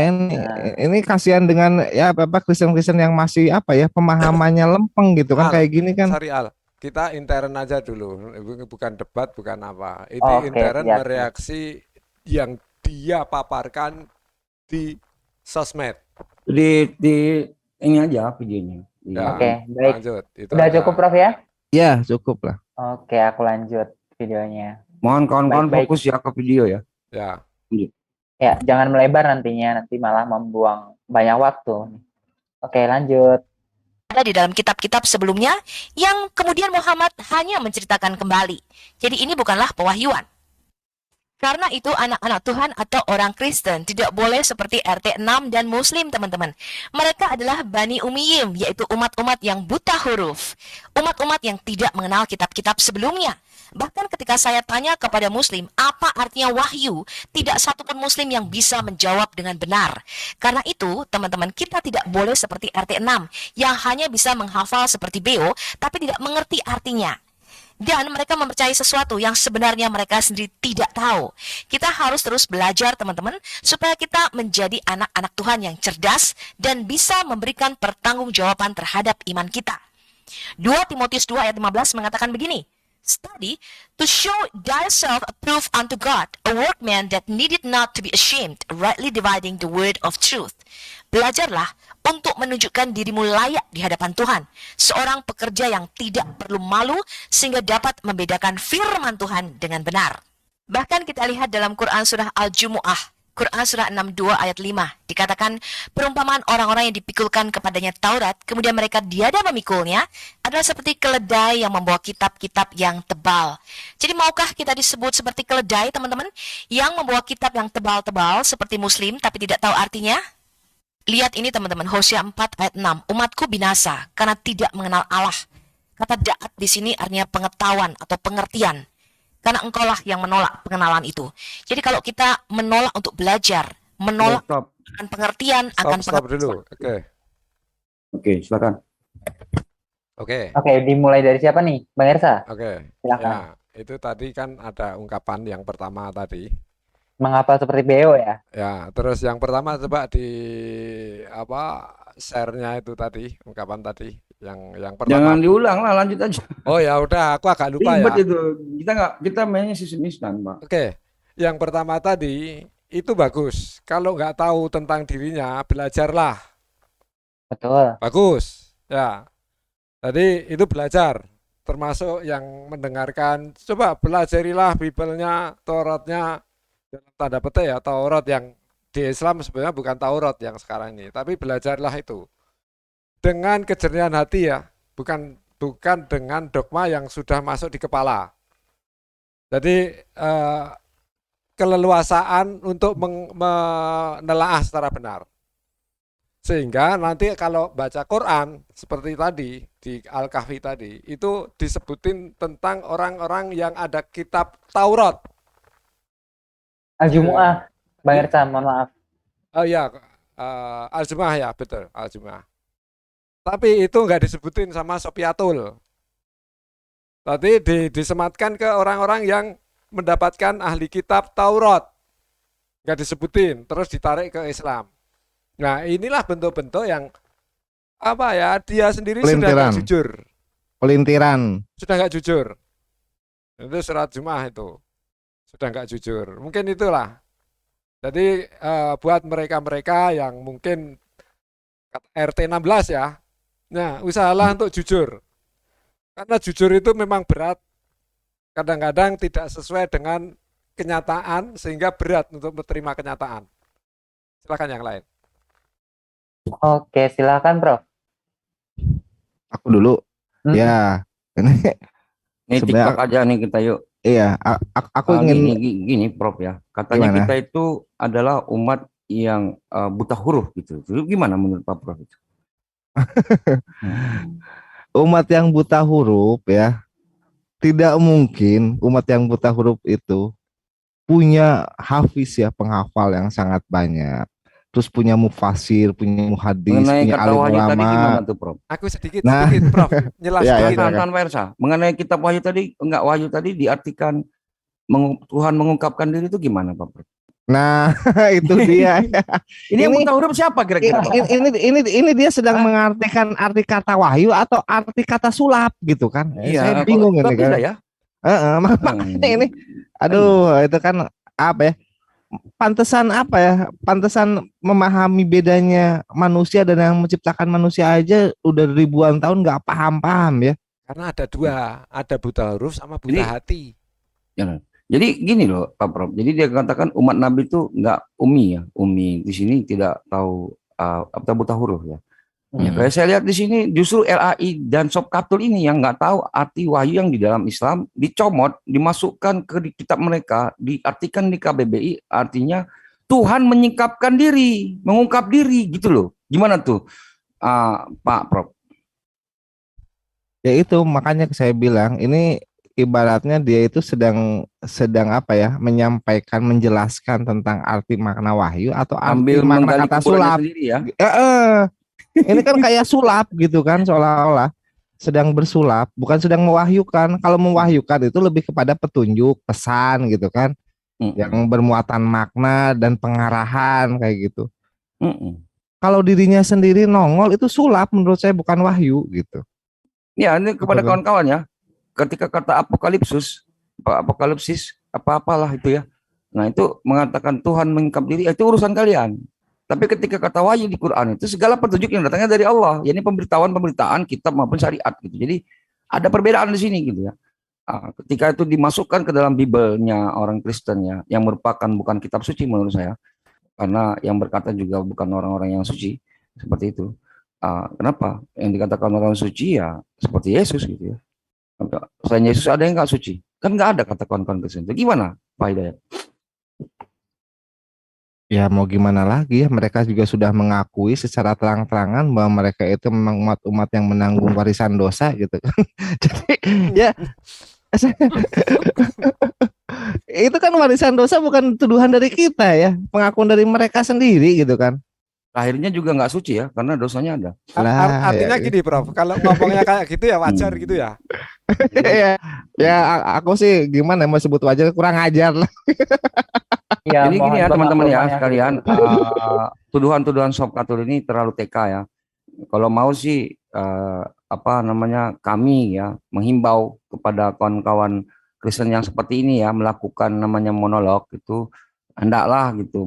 ini kasihan dengan ya apa Kristen-Kristen yang masih apa ya pemahamannya lempeng gitu kan, kayak gini kan. Sorry Al, kita intern aja dulu, bukan debat, bukan apa. Ini Oke, intern siap. mereaksi yang dia paparkan di sosmed. Di ini aja videonya. Ya, Oke, baik. lanjut. Itu Udah aja. cukup Prof ya? Ya, cukup lah. Oke, aku lanjut videonya. Mohon kawan-kawan Baik. fokus ya ke video ya. Ya, Ya, jangan melebar nantinya, nanti malah membuang banyak waktu. Oke, lanjut. Ada di dalam kitab-kitab sebelumnya yang kemudian Muhammad hanya menceritakan kembali. Jadi ini bukanlah pewahyuan. Karena itu anak-anak Tuhan atau orang Kristen tidak boleh seperti RT 6 dan Muslim teman-teman. Mereka adalah Bani Umayyim, yaitu umat-umat yang buta huruf. Umat-umat yang tidak mengenal kitab-kitab sebelumnya. Bahkan ketika saya tanya kepada Muslim, apa artinya wahyu? Tidak satupun Muslim yang bisa menjawab dengan benar. Karena itu, teman-teman, kita tidak boleh seperti RT 6 yang hanya bisa menghafal seperti Beo, tapi tidak mengerti artinya. Dan mereka mempercayai sesuatu yang sebenarnya mereka sendiri tidak tahu. Kita harus terus belajar teman-teman, supaya kita menjadi anak-anak Tuhan yang cerdas dan bisa memberikan pertanggungjawaban terhadap iman kita. 2 Timotius 2 ayat 15 mengatakan begini, Study to show thyself approved unto God, a workman that needed not to be ashamed, rightly dividing the word of truth. Belajarlah untuk menunjukkan dirimu layak di hadapan Tuhan, seorang pekerja yang tidak perlu malu sehingga dapat membedakan firman Tuhan dengan benar. Bahkan kita lihat dalam Quran surah Al-Jumu'ah, Quran surah 62 ayat 5, dikatakan perumpamaan orang-orang yang dipikulkan kepadanya Taurat, kemudian mereka tiada memikulnya, adalah seperti keledai yang membawa kitab-kitab yang tebal. Jadi maukah kita disebut seperti keledai teman-teman, yang membawa kitab yang tebal-tebal seperti Muslim tapi tidak tahu artinya? Lihat ini teman-teman, Hosea 4 ayat 6, umatku binasa karena tidak mengenal Allah. Kata da'at di sini artinya pengetahuan atau pengertian. Karena engkaulah yang menolak pengenalan itu. Jadi kalau kita menolak untuk belajar, menolak Stop. akan pengertian, akan stop dulu. Oke, silakan. Oke. Oke, dimulai dari siapa nih? Bang Ersa? Oke. Silakan. Ya, itu tadi kan ada ungkapan yang pertama tadi. Mengapa seperti Beo ya? Ya, terus yang pertama coba di apa share-nya itu tadi, ungkapan tadi yang pertama. Jangan diulang lah, lanjut aja. Oh ya udah, aku agak lupa ya. Ribet itu. Kita mainnya sistem Pak. Oke, yang pertama tadi itu bagus. Kalau nggak tahu tentang dirinya, belajarlah. Betul. Bagus. Ya. Tadi itu belajar. Termasuk yang mendengarkan, coba belajarilah Bibelnya, Tauratnya, dalam tanda petik ya, Taurat yang di Islam sebenarnya bukan Taurat yang sekarang ini, tapi belajarlah itu. Dengan kejernihan hati ya, bukan dengan dogma yang sudah masuk di kepala. Jadi keleluasaan untuk menelaah secara benar. Sehingga nanti kalau baca Quran seperti tadi di Al-Kahfi tadi, itu disebutin tentang orang-orang yang ada kitab Taurat. Al-Jumu'ah, Bang Ersan, mohon maaf. Oh iya, Al-Jumu'ah ya, betul, Al-Jumu'ah. Tapi itu nggak disebutin sama Sopiatul. Tadi disematkan ke orang-orang yang mendapatkan ahli kitab Taurat. Nggak disebutin, terus ditarik ke Islam. Nah, inilah bentuk-bentuk yang apa ya, dia sendiri sudah nggak Pelintiran. jujur. Pelintiran. Sudah nggak jujur. Itu surat Jum'ah itu. Sudah nggak jujur. Mungkin itulah. Jadi buat mereka-mereka yang mungkin RT 16 ya, nah usahalah untuk jujur. Karena jujur itu memang berat. Kadang-kadang tidak sesuai dengan kenyataan sehingga berat untuk menerima kenyataan. Silakan yang lain. Oke, silakan, Prof. Aku dulu. Hmm. Ya, ini Ini Sebenarnya- TikTok aja nih kita yuk. iya, aku ingin Gini, Prof ya. Katanya Gimana? kita itu adalah umat yang buta huruf gitu. Itu gimana menurut Pak Prof itu? umat yang buta huruf ya, tidak mungkin umat yang buta huruf itu punya hafiz ya, penghafal yang sangat banyak. Terus punya mufasir, punya muhadis, Mengenai punya kata alim wahyu tadi gimana ulama. tuh, Prof? Aku sedikit, Nah. Prof. Nyelas Ya, ya, sedikit. silakan. Tahan, Pak Ersa. Mengenai kitab wahyu tadi, enggak wahyu tadi diartikan Tuhan mengungkapkan diri itu gimana, Pak Prof? Nah, itu dia. Ini yang Ini- buta huruf siapa kira-kira? Pak? ini dia sedang mengartikan arti kata wahyu atau arti kata sulap gitu kan? Saya bingung kok ini beda kan. ya. Makanya ini, aduh, itu kan apa ya? Pantesan apa ya? Pantesan memahami bedanya manusia dan yang menciptakan manusia aja udah ribuan tahun nggak paham-paham ya. Karena ada dua, ada buta huruf sama buta Ini- hati. Jadi gini loh, Pak Prof. Jadi dia katakan umat Nabi itu enggak umi ya. Umi di sini tidak tahu apa buta huruf ya. Ya, kayak saya lihat di sini justru LAI dan Sobkatul ini yang nggak tahu arti wahyu yang di dalam Islam dicomot, dimasukkan ke di kitab mereka, diartikan di KBBI artinya Tuhan menyingkapkan diri, mengungkap diri gitu loh. Gimana tuh, Pak Prof? Ya itu makanya saya bilang ini ibaratnya dia itu sedang apa ya, menyampaikan, menjelaskan tentang arti makna wahyu atau arti Sambil makna menggali kata kuburannya sulap. sendiri ya. Ini kan kayak sulap gitu kan, seolah-olah sedang bersulap, bukan sedang mewahyukan. Kalau mewahyukan itu lebih kepada petunjuk, pesan gitu kan, yang bermuatan makna dan pengarahan kayak gitu. Kalau dirinya sendiri nongol itu sulap menurut saya, bukan wahyu gitu. Ya, ini kepada Betul. kawan-kawan ya. Ketika kata apokalipsis, apa-apalah itu ya. Nah, itu mengatakan Tuhan mengungkap diri, itu urusan kalian. Tapi ketika kata wahyu di Quran itu segala petunjuk yang datangnya dari Allah. Yani pemberitaan kitab maupun syariat gitu. Jadi ada perbedaan di sini gitu ya. Ketika itu dimasukkan ke dalam Bible-nya orang Kristen ya, yang merupakan bukan kitab suci menurut saya. Karena yang berkata juga bukan orang-orang yang suci seperti itu. Kenapa? Yang dikatakan orang suci ya seperti Yesus gitu ya. Selain Yesus ada yang nggak suci? Kan nggak ada kata kawan-kawan Kristen. Itu gimana, Pak Hidayat? Ya mau gimana lagi ya, mereka juga sudah mengakui secara terang-terangan bahwa mereka itu memang umat-umat yang menanggung warisan dosa gitu kan. Jadi ya itu kan warisan dosa, bukan tuduhan dari kita ya, pengakuan dari mereka sendiri gitu kan. Akhirnya juga nggak suci ya, karena dosanya ada. Artinya ya. gini, Prof. Kalau ngomongnya kayak gitu ya wajar gitu ya. Aku sih gimana mau sebut wajar, kurang ajar lah. Ya, Jadi gini ya mohon teman-teman ya pemaklumannya sekalian, sedikit. tuduhan-tuduhan Sobkatul ini terlalu TK ya. Kalau mau sih kami ya menghimbau kepada kawan-kawan Kristen yang seperti ini ya, melakukan namanya monolog itu hendaklah gitu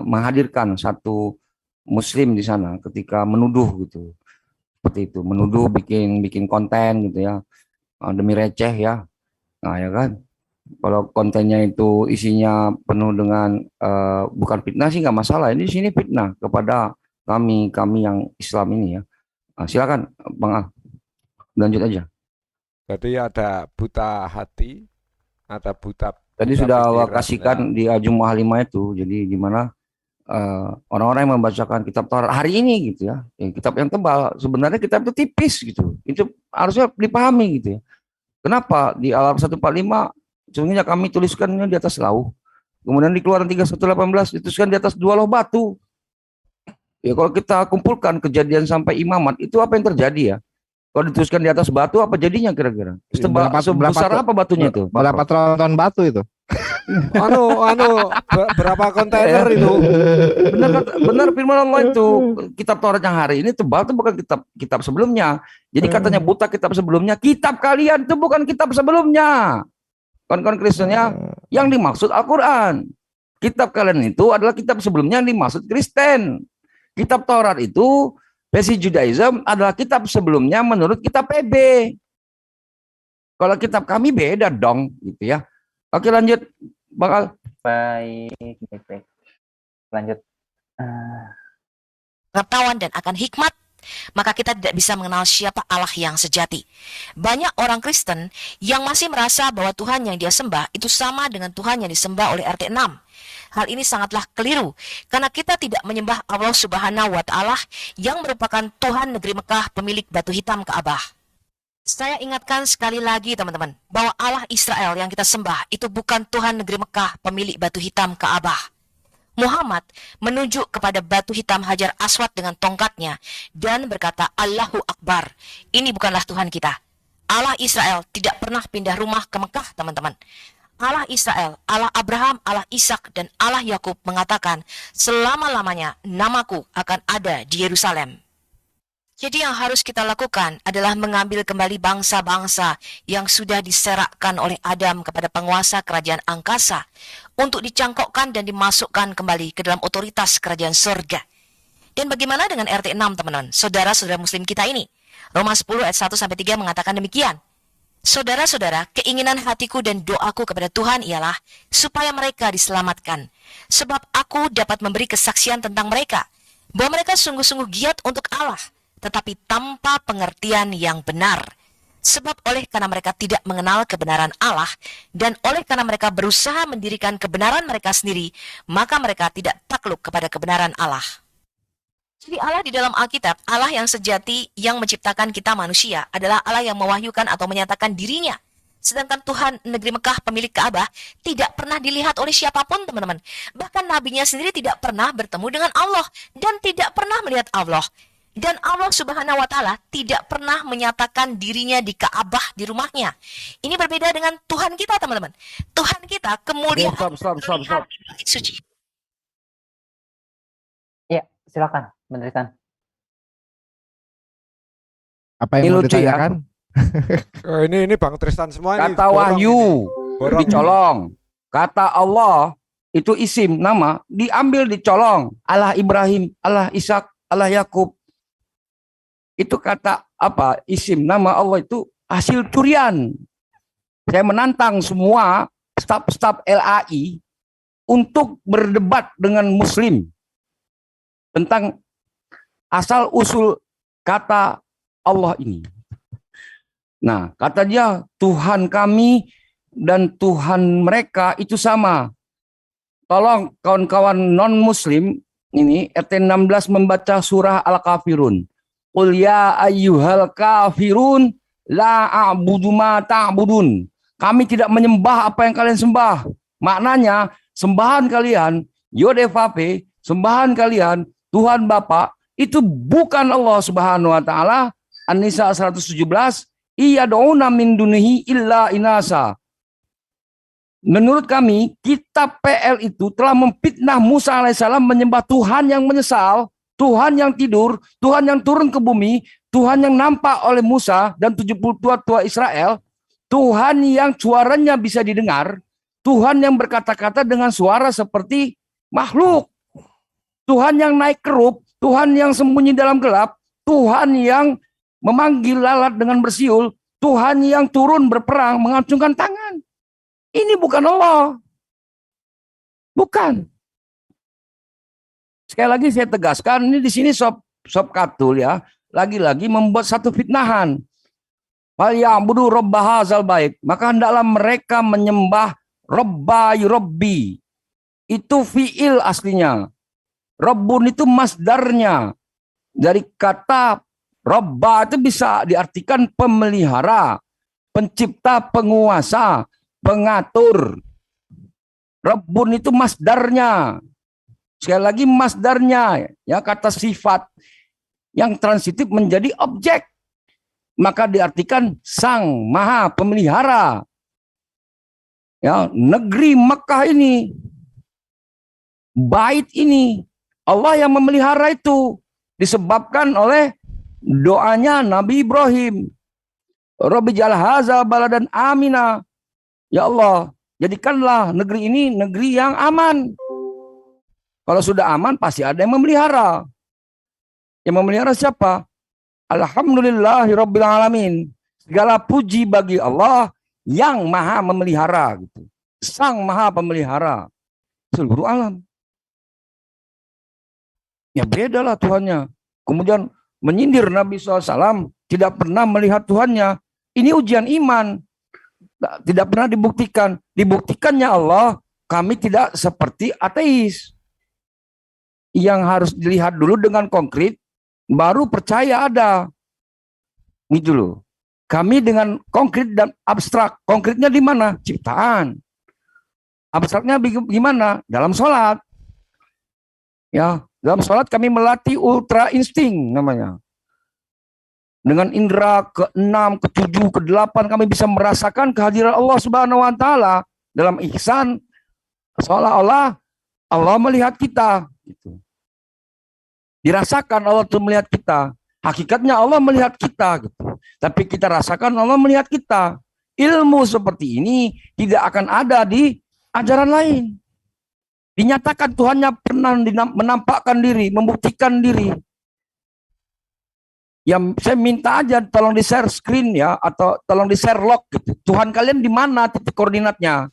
menghadirkan satu muslim di sana ketika menuduh gitu. Seperti itu, menuduh bikin konten gitu ya. Demi receh ya. Nah, ya kan. Kalau kontennya itu isinya penuh dengan bukan fitnah sih nggak masalah. Ini di sini fitnah kepada kami yang Islam ini ya. Silakan Bang Al, lanjut aja. Jadi ada buta hati, ada buta. Tadi buta sudah pikiran, kasihkan di Al-Jumu'ah 5 itu. Jadi di mana orang-orang yang membacakan kitab Taurat hari ini gitu ya, kitab yang tebal. Sebenarnya kitab itu tipis gitu. Itu harusnya dipahami gitu ya. Kenapa di Al-Araf 145 Sesungguhnya kami tuliskannya di atas lauh. Kemudian di Keluaran 31:18 dituliskan di atas 2 loh batu. Ya kalau kita kumpulkan Kejadian sampai Imamat, itu apa yang terjadi ya? Kalau dituliskan di atas batu, apa jadinya kira-kira? Sebesar apa batunya itu? Berapa ton batu itu? Berapa kontainer itu? Benar firman Allah itu. Kitab Taurat yang hari ini tebal itu bukan kitab sebelumnya. Jadi katanya buta kitab sebelumnya, kitab kalian itu bukan kitab sebelumnya. Kawan-kawan Kristennya, yang dimaksud Al-Quran. Kitab kalian itu adalah kitab sebelumnya yang dimaksud Kristen. Kitab Taurat itu versi Judaism adalah kitab sebelumnya menurut kitab PB. Kalau kitab kami beda dong, gitu ya. Oke, lanjut, Bang Al. Baik. Lanjut. Pengetahuan dan akan hikmat, maka kita tidak bisa mengenal siapa Allah yang sejati. Banyak orang Kristen yang masih merasa bahwa Tuhan yang dia sembah itu sama dengan Tuhan yang disembah oleh RT 6. Hal ini sangatlah keliru, karena kita tidak menyembah Allah Subhanahu wa Ta'ala yang merupakan Tuhan negeri Mekah, pemilik batu hitam Ka'bah. Saya ingatkan sekali lagi teman-teman, bahwa Allah Israel yang kita sembah itu bukan Tuhan negeri Mekah, pemilik batu hitam Ka'bah. Muhammad menunjuk kepada batu hitam Hajar Aswad dengan tongkatnya dan berkata, Allahu Akbar. Ini bukanlah Tuhan kita. Allah Israel tidak pernah pindah rumah ke Mekah, teman-teman. Allah Israel, Allah Abraham, Allah Ishak, dan Allah Yakub mengatakan, selama-lamanya namaku akan ada di Yerusalem. Jadi yang harus kita lakukan adalah mengambil kembali bangsa-bangsa yang sudah diserakkan oleh Adam kepada penguasa kerajaan angkasa untuk dicangkokkan dan dimasukkan kembali ke dalam otoritas kerajaan surga. Dan bagaimana dengan RT 6, teman-teman? Saudara-saudara muslim kita ini. Roma 10 ayat 1-3 mengatakan demikian. Saudara-saudara, keinginan hatiku dan doaku kepada Tuhan ialah supaya mereka diselamatkan. Sebab aku dapat memberi kesaksian tentang mereka, bahwa mereka sungguh-sungguh giat untuk Allah, tetapi tanpa pengertian yang benar. Sebab karena mereka tidak mengenal kebenaran Allah, dan karena mereka berusaha mendirikan kebenaran mereka sendiri, maka mereka tidak takluk kepada kebenaran Allah. Jadi Allah di dalam Alkitab, Allah yang sejati yang menciptakan kita manusia adalah Allah yang mewahyukan atau menyatakan dirinya. Sedangkan Tuhan negeri Mekah, pemilik Ka'bah, tidak pernah dilihat oleh siapapun, teman-teman. Bahkan nabinya sendiri tidak pernah bertemu dengan Allah dan tidak pernah melihat Allah. Dan Allah Subhanahu wa Ta'ala tidak pernah menyatakan dirinya di Ka'bah, di rumahnya. Ini berbeda dengan Tuhan kita, teman-teman. Tuhan kita kemuliaan Stop. suci. Ya, silakan, Menteri. Apa Ini yang mau lucu ya. ditanyakan? Oh, ini Bang Tristan semua ini. Kata borong wahyu ini. Borong. dicolong. Kata Allah itu isim nama diambil dicolong. Allah Ibrahim, Allah Ishak, Allah Yakub. Itu kata apa? Isim nama Allah itu hasil curian. Saya menantang semua staf-staf LAI untuk berdebat dengan Muslim tentang asal usul kata Allah ini. Nah, kata dia, Tuhan kami dan Tuhan mereka itu sama. Tolong kawan-kawan non-muslim ini RT 16 membaca surah Al-Kafirun. Qul ya ayyuhal kafirun la a'budu ma ta'budun. Kami tidak menyembah apa yang kalian sembah. Maknanya, sembahan kalian, Yodevape, sembahan kalian, Tuhan Bapa, itu bukan Allah Subhanahu wa Ta'ala. An-Nisa 117, iyad'una min dunihi illa inasa. Menurut kami, kitab PL itu telah memfitnah Musa alaihissalam menyembah Tuhan yang menyesal, Tuhan yang tidur, Tuhan yang turun ke bumi, Tuhan yang nampak oleh Musa dan 70 tua-tua Israel, Tuhan yang suaranya bisa didengar, Tuhan yang berkata-kata dengan suara seperti makhluk, Tuhan yang naik kerub, Tuhan yang sembunyi dalam gelap, Tuhan yang memanggil lalat dengan bersiul, Tuhan yang turun berperang mengacungkan tangan. Ini bukan Allah. Bukan. Sekali lagi saya tegaskan, ini di sini Sob Katul ya, lagi-lagi membuat satu fitnahan. Fal ya'budu rabb hadzal bait, maka hendaklah mereka menyembah Rabbi. Itu fiil aslinya. Rabbun itu masdarnya. Dari kata Rabba itu bisa diartikan pemelihara, pencipta, penguasa. pengatur. Rabbun itu masdarnya. Sekali lagi masdarnya, ya, kata sifat yang transitif menjadi objek. Maka diartikan sang maha pemelihara. Ya, negeri Mekah ini, bait ini, Allah yang memelihara itu disebabkan oleh doanya Nabi Ibrahim. Rabbi ja'al hadza baladan amina. Ya Allah, jadikanlah negeri ini negeri yang aman. Kalau sudah aman pasti ada yang memelihara. Yang memelihara siapa? Alhamdulillahirabbil alamin. Segala puji bagi Allah yang maha memelihara gitu. Sang maha pemelihara seluruh alam. Ya bedalah Tuhannya. Kemudian menyindir Nabi SAW tidak pernah melihat Tuhannya. Ini ujian iman. Tidak pernah dibuktikan. Dibuktikannya Allah, kami tidak seperti ateis. Yang harus dilihat dulu dengan konkret, baru percaya ada. Gitu loh. Kami dengan konkret dan abstrak. Konkretnya di mana? Ciptaan. Abstraknya gimana? Dalam sholat. Ya, dalam sholat kami melatih ultra insting namanya. Dengan indera ke-6, ke-7, ke-8 kami bisa merasakan kehadiran Allah Subhanahu wa taala dalam ihsan, seolah-olah Allah melihat kita gitu. Dirasakan Allah itu melihat kita. Hakikatnya Allah melihat kita gitu. Tapi kita rasakan Allah melihat kita. Ilmu seperti ini tidak akan ada di ajaran lain. Dinyatakan Tuhannya pernah menampakkan diri, membuktikan diri. Yang saya minta aja tolong di-share screen ya, atau tolong di-share log gitu. Tuhan kalian di mana titik koordinatnya?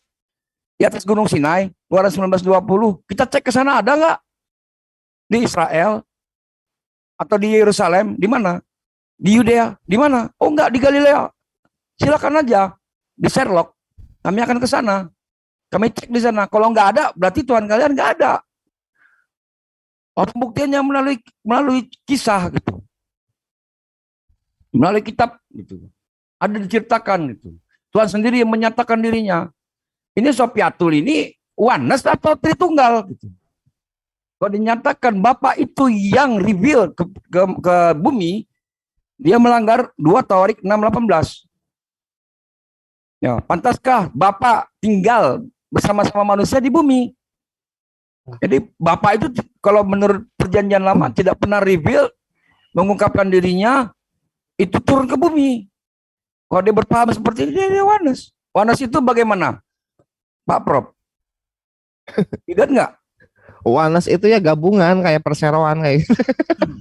Di atas Gunung Sinai, 1920. Kita cek ke sana ada nggak? Di Israel atau di Yerusalem? Di mana? Di Yudea? Di mana? Oh enggak, di Galilea. Silakan aja di share log. Kami akan ke sana. Kami cek di sana. Kalau nggak ada, berarti Tuhan kalian nggak ada. Oh, pembuktiannya melalui kisah gitu. Melalui kitab gitu. Ada diceritakan gitu. Tuhan sendiri yang menyatakan dirinya. Ini Sopiatul ini oneness atau Tritunggal gitu. Kalau dinyatakan Bapak itu yang reveal ke bumi, dia melanggar 2 Tawarik 6:18. Ya, pantaskah Bapak tinggal bersama-sama manusia di bumi? Jadi Bapak itu kalau menurut perjanjian lama tidak pernah reveal, mengungkapkan dirinya, itu turun ke bumi. Kalau dia berpaham seperti ini, dia oneness. Oneness itu bagaimana? Pak Prof? Tidak nggak? Oneness itu ya gabungan kayak perseroan kayak gitu.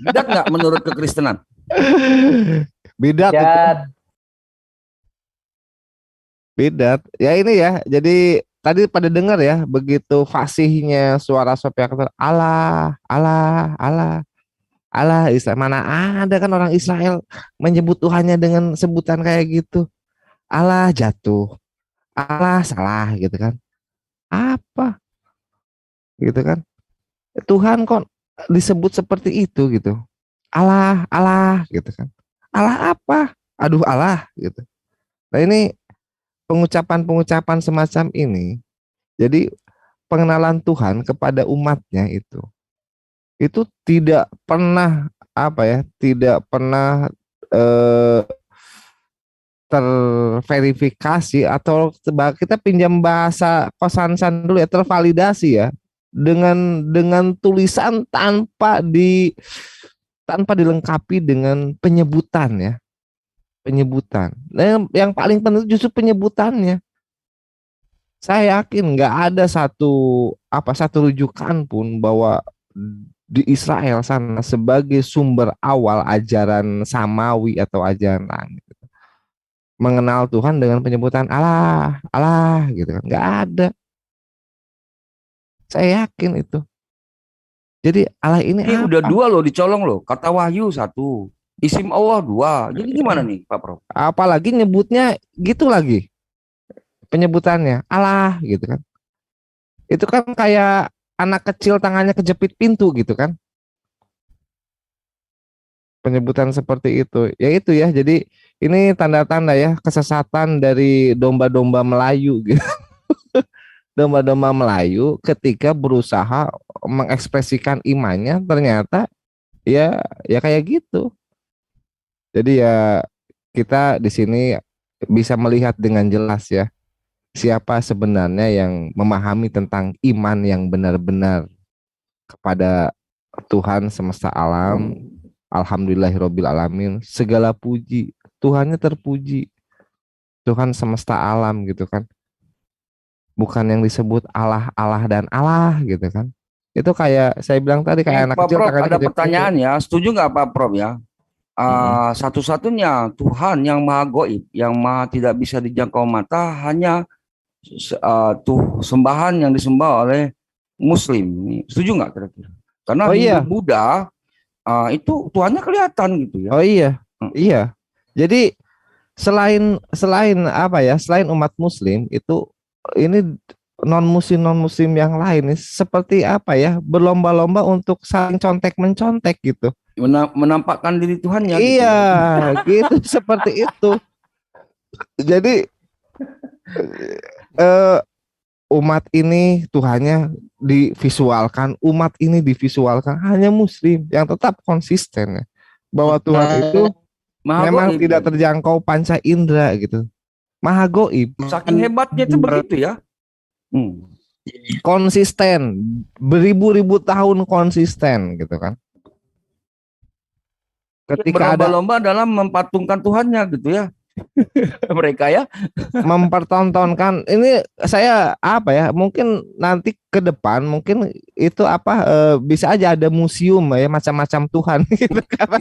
Tidak nggak menurut kekristenan? Bidat itu. Bidat. Ya ini ya. Jadi tadi pada dengar ya, begitu fasihnya suara Sopiatul, Allah, Allah, Allah. Allah Israel, mana ada kan orang Israel menyebut Tuhannya dengan sebutan kayak gitu. Allah jatuh, Allah salah gitu kan. Apa? Gitu kan. Tuhan kok disebut seperti itu gitu. Allah, Allah gitu kan. Allah apa? Aduh Allah gitu. Nah ini pengucapan-pengucapan semacam ini. Jadi pengenalan Tuhan kepada umatnya itu tidak pernah tidak pernah terverifikasi, atau kita pinjam bahasa Kosansan dulu ya, tervalidasi ya dengan tulisan tanpa dilengkapi dengan penyebutan ya, penyebutan. Nah, yang paling penting justru penyebutannya. Saya yakin nggak ada satu rujukan pun bahwa di Israel sana sebagai sumber awal ajaran samawi atau ajaran langit mengenal Tuhan dengan penyebutan Allah, Allah gitu kan, nggak ada. Saya yakin itu. Jadi Allah ini udah 2 loh, dicolong loh. Kata Wahyu 1, isim Allah 2. Jadi gimana nih Pak Prof? Apalagi nyebutnya gitu lagi, penyebutannya Allah gitu kan. Itu kan kayak anak kecil tangannya kejepit pintu gitu kan. penyebutan seperti itu. Ya itu ya. Jadi ini tanda-tanda ya kesesatan dari domba-domba Melayu gitu. Domba-domba Melayu ketika berusaha mengekspresikan imannya ternyata ya kayak gitu. Jadi ya kita di sini bisa melihat dengan jelas ya siapa sebenarnya yang memahami tentang iman yang benar-benar kepada Tuhan semesta alam. Alhamdulillahirabbil alamin. Segala puji, Tuhannya terpuji. Tuhan semesta alam gitu kan. Bukan yang disebut Allah, Allah dan Allah gitu kan. Itu kayak saya bilang tadi kayak anak Pak kecil Prof, tangannya ada kejepit. pertanyaan ya. Setuju nggak Pak Prof ya? Satu-satunya Tuhan yang maha goib, yang maha tidak bisa dijangkau mata, hanya sembahan yang disembah oleh Muslim. Setuju nggak kira-kira? Karena Oh iya. Hindu, Buddha itu Tuhannya kelihatan gitu ya. Oh iya. Iya. Jadi selain apa ya? Selain umat Muslim itu ini non muslim yang lain ini seperti apa ya? Berlomba-lomba untuk saling contek-mencontek gitu. Menampakkan diri Tuhannya gitu. Iya, gitu seperti itu. Jadi umat ini Tuhannya divisualkan, umat ini divisualkan, hanya Muslim yang tetap konsisten ya, bahwa Tuhan itu Maha memang goib, tidak ya. terjangkau panca indera gitu, maha goib, Saking hebatnya itu begitu ya. konsisten, beribu-ribu tahun konsisten gitu kan. Ketika ada Berlomba-lomba dalam mempatungkan Tuhannya gitu ya. Mereka ya. mempertontonkan ini, saya apa ya, mungkin nanti ke depan mungkin itu apa bisa aja ada museum ya macam-macam Tuhan gitu kan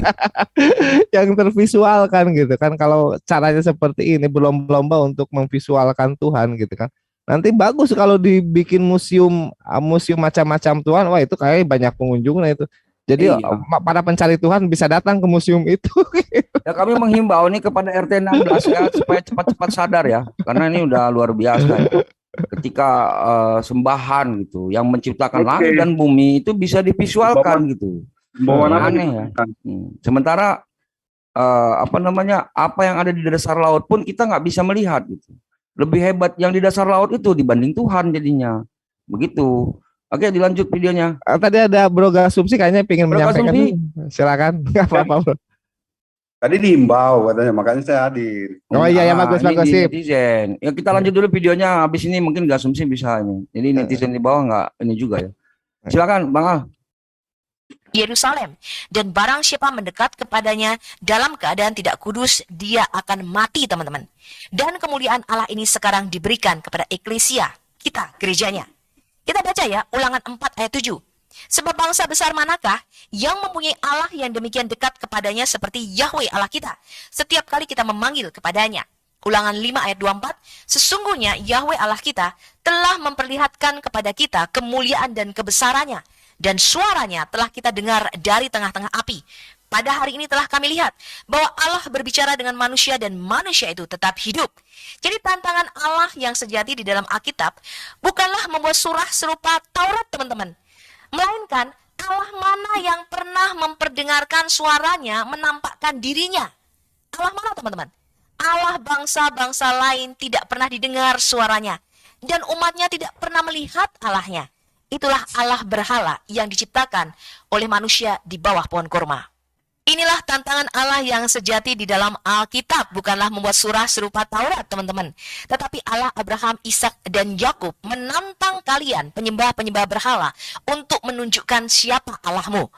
yang tervisualkan gitu kan. Kalau caranya seperti ini berlomba-lomba untuk memvisualkan Tuhan gitu kan, nanti bagus kalau dibikin museum macam-macam Tuhan. Wah itu kayak banyak pengunjungnya itu. Jadi Iya. para pencari Tuhan bisa datang ke museum itu. Ya kami menghimbau nih kepada RT 16 ya supaya cepat-cepat sadar ya, karena ini udah luar biasa ya. Ketika sembahan gitu yang menciptakan langit dan bumi itu bisa divisualkan gitu. Aneh ya. Sementara apa yang ada di dasar laut pun kita nggak bisa melihat gitu. Lebih hebat yang di dasar laut itu dibanding Tuhan jadinya. Begitu. Oke, dilanjut videonya. Tadi ada Bro Gasumsi kayaknya pengen Bro menyampaikan. Gasumsi. Silakan. Nggak apa-apa, Bro. Tadi dihimbau katanya, makanya saya hadir. Oh iya ya, bagus ini bagus di sip. netizen. Ya kita lanjut dulu videonya. Habis ini mungkin Gasumsi bisa ini. Jadi netizen di bawah nggak ini juga ya. Silakan Bang Al. Yerusalem, dan barang siapa mendekat kepadanya dalam keadaan tidak kudus, dia akan mati, teman-teman. Dan kemuliaan Allah ini sekarang diberikan kepada eklesia, kita, gerejanya. Kita baca ya, Ulangan 4 ayat 7. Sebab bangsa besar manakah yang mempunyai Allah yang demikian dekat kepadanya seperti Yahweh Allah kita, setiap kali kita memanggil kepadanya. Ulangan 5 ayat 24, sesungguhnya Yahweh Allah kita telah memperlihatkan kepada kita kemuliaan dan kebesarannya, dan suaranya telah kita dengar dari tengah-tengah api. Pada hari ini telah kami lihat bahwa Allah berbicara dengan manusia dan manusia itu tetap hidup. Jadi tantangan Allah yang sejati di dalam Alkitab bukanlah membuat surah serupa Taurat, teman-teman. Melainkan Allah mana yang pernah memperdengarkan suaranya, menampakkan dirinya. Allah mana, teman-teman? Allah bangsa-bangsa lain tidak pernah didengar suaranya. Dan umatnya tidak pernah melihat Allahnya. Itulah Allah berhala yang diciptakan oleh manusia di bawah pohon kurma. Inilah tantangan Allah yang sejati di dalam Alkitab, bukanlah membuat surah serupa Taurat, teman-teman. Tetapi Allah Abraham, Ishak, dan Yakub menantang kalian, penyembah-penyembah berhala, untuk menunjukkan siapa Allahmu.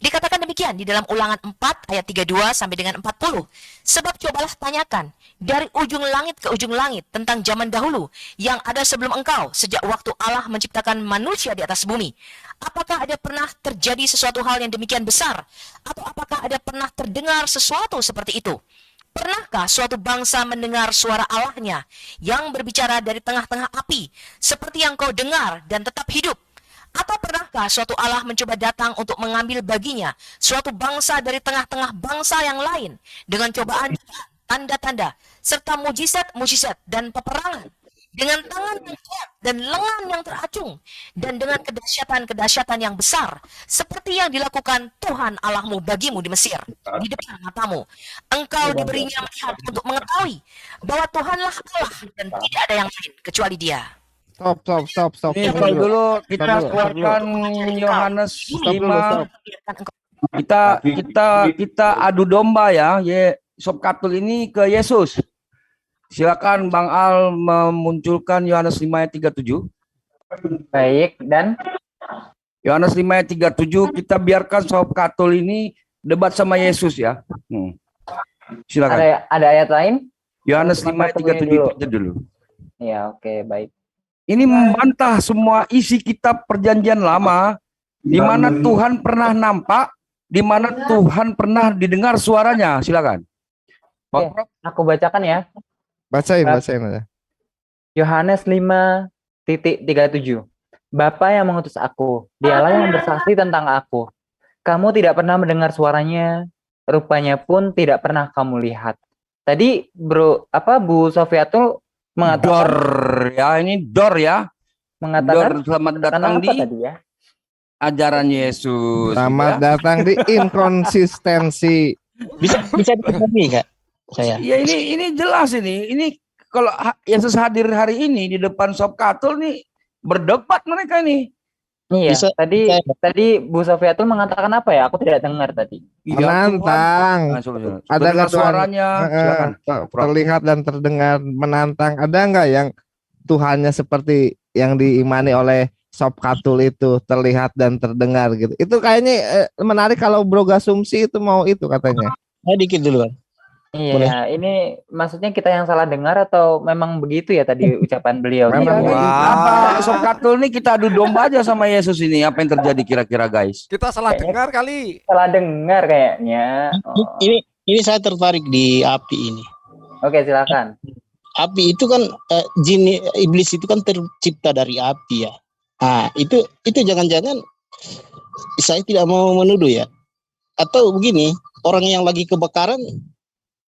Dikatakan demikian di dalam Ulangan 4 ayat 32 sampai dengan 40. Sebab cobalah tanyakan dari ujung langit ke ujung langit tentang zaman dahulu yang ada sebelum engkau, sejak waktu Allah menciptakan manusia di atas bumi. Apakah ada pernah terjadi sesuatu hal yang demikian besar? Atau apakah ada pernah terdengar sesuatu seperti itu? Pernahkah suatu bangsa mendengar suara Allahnya yang berbicara dari tengah-tengah api, seperti yang kau dengar dan tetap hidup? Atau pernahkah suatu Allah mencoba datang untuk mengambil baginya suatu bangsa dari tengah-tengah bangsa yang lain dengan cobaan, tanda-tanda, serta mujizat-mujizat dan peperangan, dengan tangan yang kuat dan lengan yang teracung, dan dengan kedahsyatan-kedahsyatan yang besar, seperti yang dilakukan Tuhan Allahmu bagimu di Mesir, di depan matamu. Engkau diberinya melihat untuk mengetahui bahwa Tuhanlah Allah dan tidak ada yang lain kecuali Dia. Stop Ini dulu. dulu kita Stop dulu. keluarkan Yohanes Stop dulu, 5. stop. Kita adu domba ya, Sob Katul ini ke Yesus. Silakan Bang Al memunculkan Yohanes 5 ayat 37. Baik, dan Yohanes 5 ayat 37, kita biarkan Sob Katul ini debat sama Yesus ya. Silakan. ada ayat lain? Yohanes 5 ayat 37 itu dulu. Ya, oke, baik. Ini membantah semua isi kitab Perjanjian Lama, di mana Tuhan pernah nampak, di mana Tuhan pernah didengar suaranya. Silakan. Oke, aku bacakan ya. Bacain aja. Yohanes 5:37. Bapa yang mengutus aku, dialah yang bersaksi tentang aku. Kamu tidak pernah mendengar suaranya, rupanya pun tidak pernah kamu lihat. Tadi Bu Sofiatul mengatakan Dor ya, ini dor ya. mengatakan Dor, selamat datang apa di tadi ya? ajaran Yesus. Selamat ya. datang di inkonsistensi. Bisa dipahami nggak saya? Ya ini jelas ini. Ini kalau Yesus hadir hari ini di depan Sob Katul nih berdebat mereka ini. Iya, Bisa- tadi Bu Sofiatul mengatakan apa ya? Aku tidak dengar tadi. Ya, Menantang. Tuhan. Ada Dengar nggak Tuhan? suaranya? Silakan. Terlihat dan terdengar menantang. Ada nggak yang Tuhannya seperti yang diimani oleh Sob Katul itu terlihat dan terdengar gitu? Itu kayaknya menarik kalau Bro Gasumsi itu mau itu katanya. Saya dikit dulu kan. Iya, ini maksudnya kita yang salah dengar atau memang begitu ya tadi ucapan beliau? Memang Iya, begitu. Apa Sob Katul nih kita adu domba aja sama Yesus ini. Apa yang terjadi kira-kira guys? Kita salah Kayaknya- dengar kali. salah dengar kayaknya. Oh. Ini saya tertarik di api ini. Oke, silakan. Api itu kan jin iblis itu kan tercipta dari api ya. Nah, itu jangan-jangan saya tidak mau menuduh ya. Atau begini, orang yang lagi kebakaran,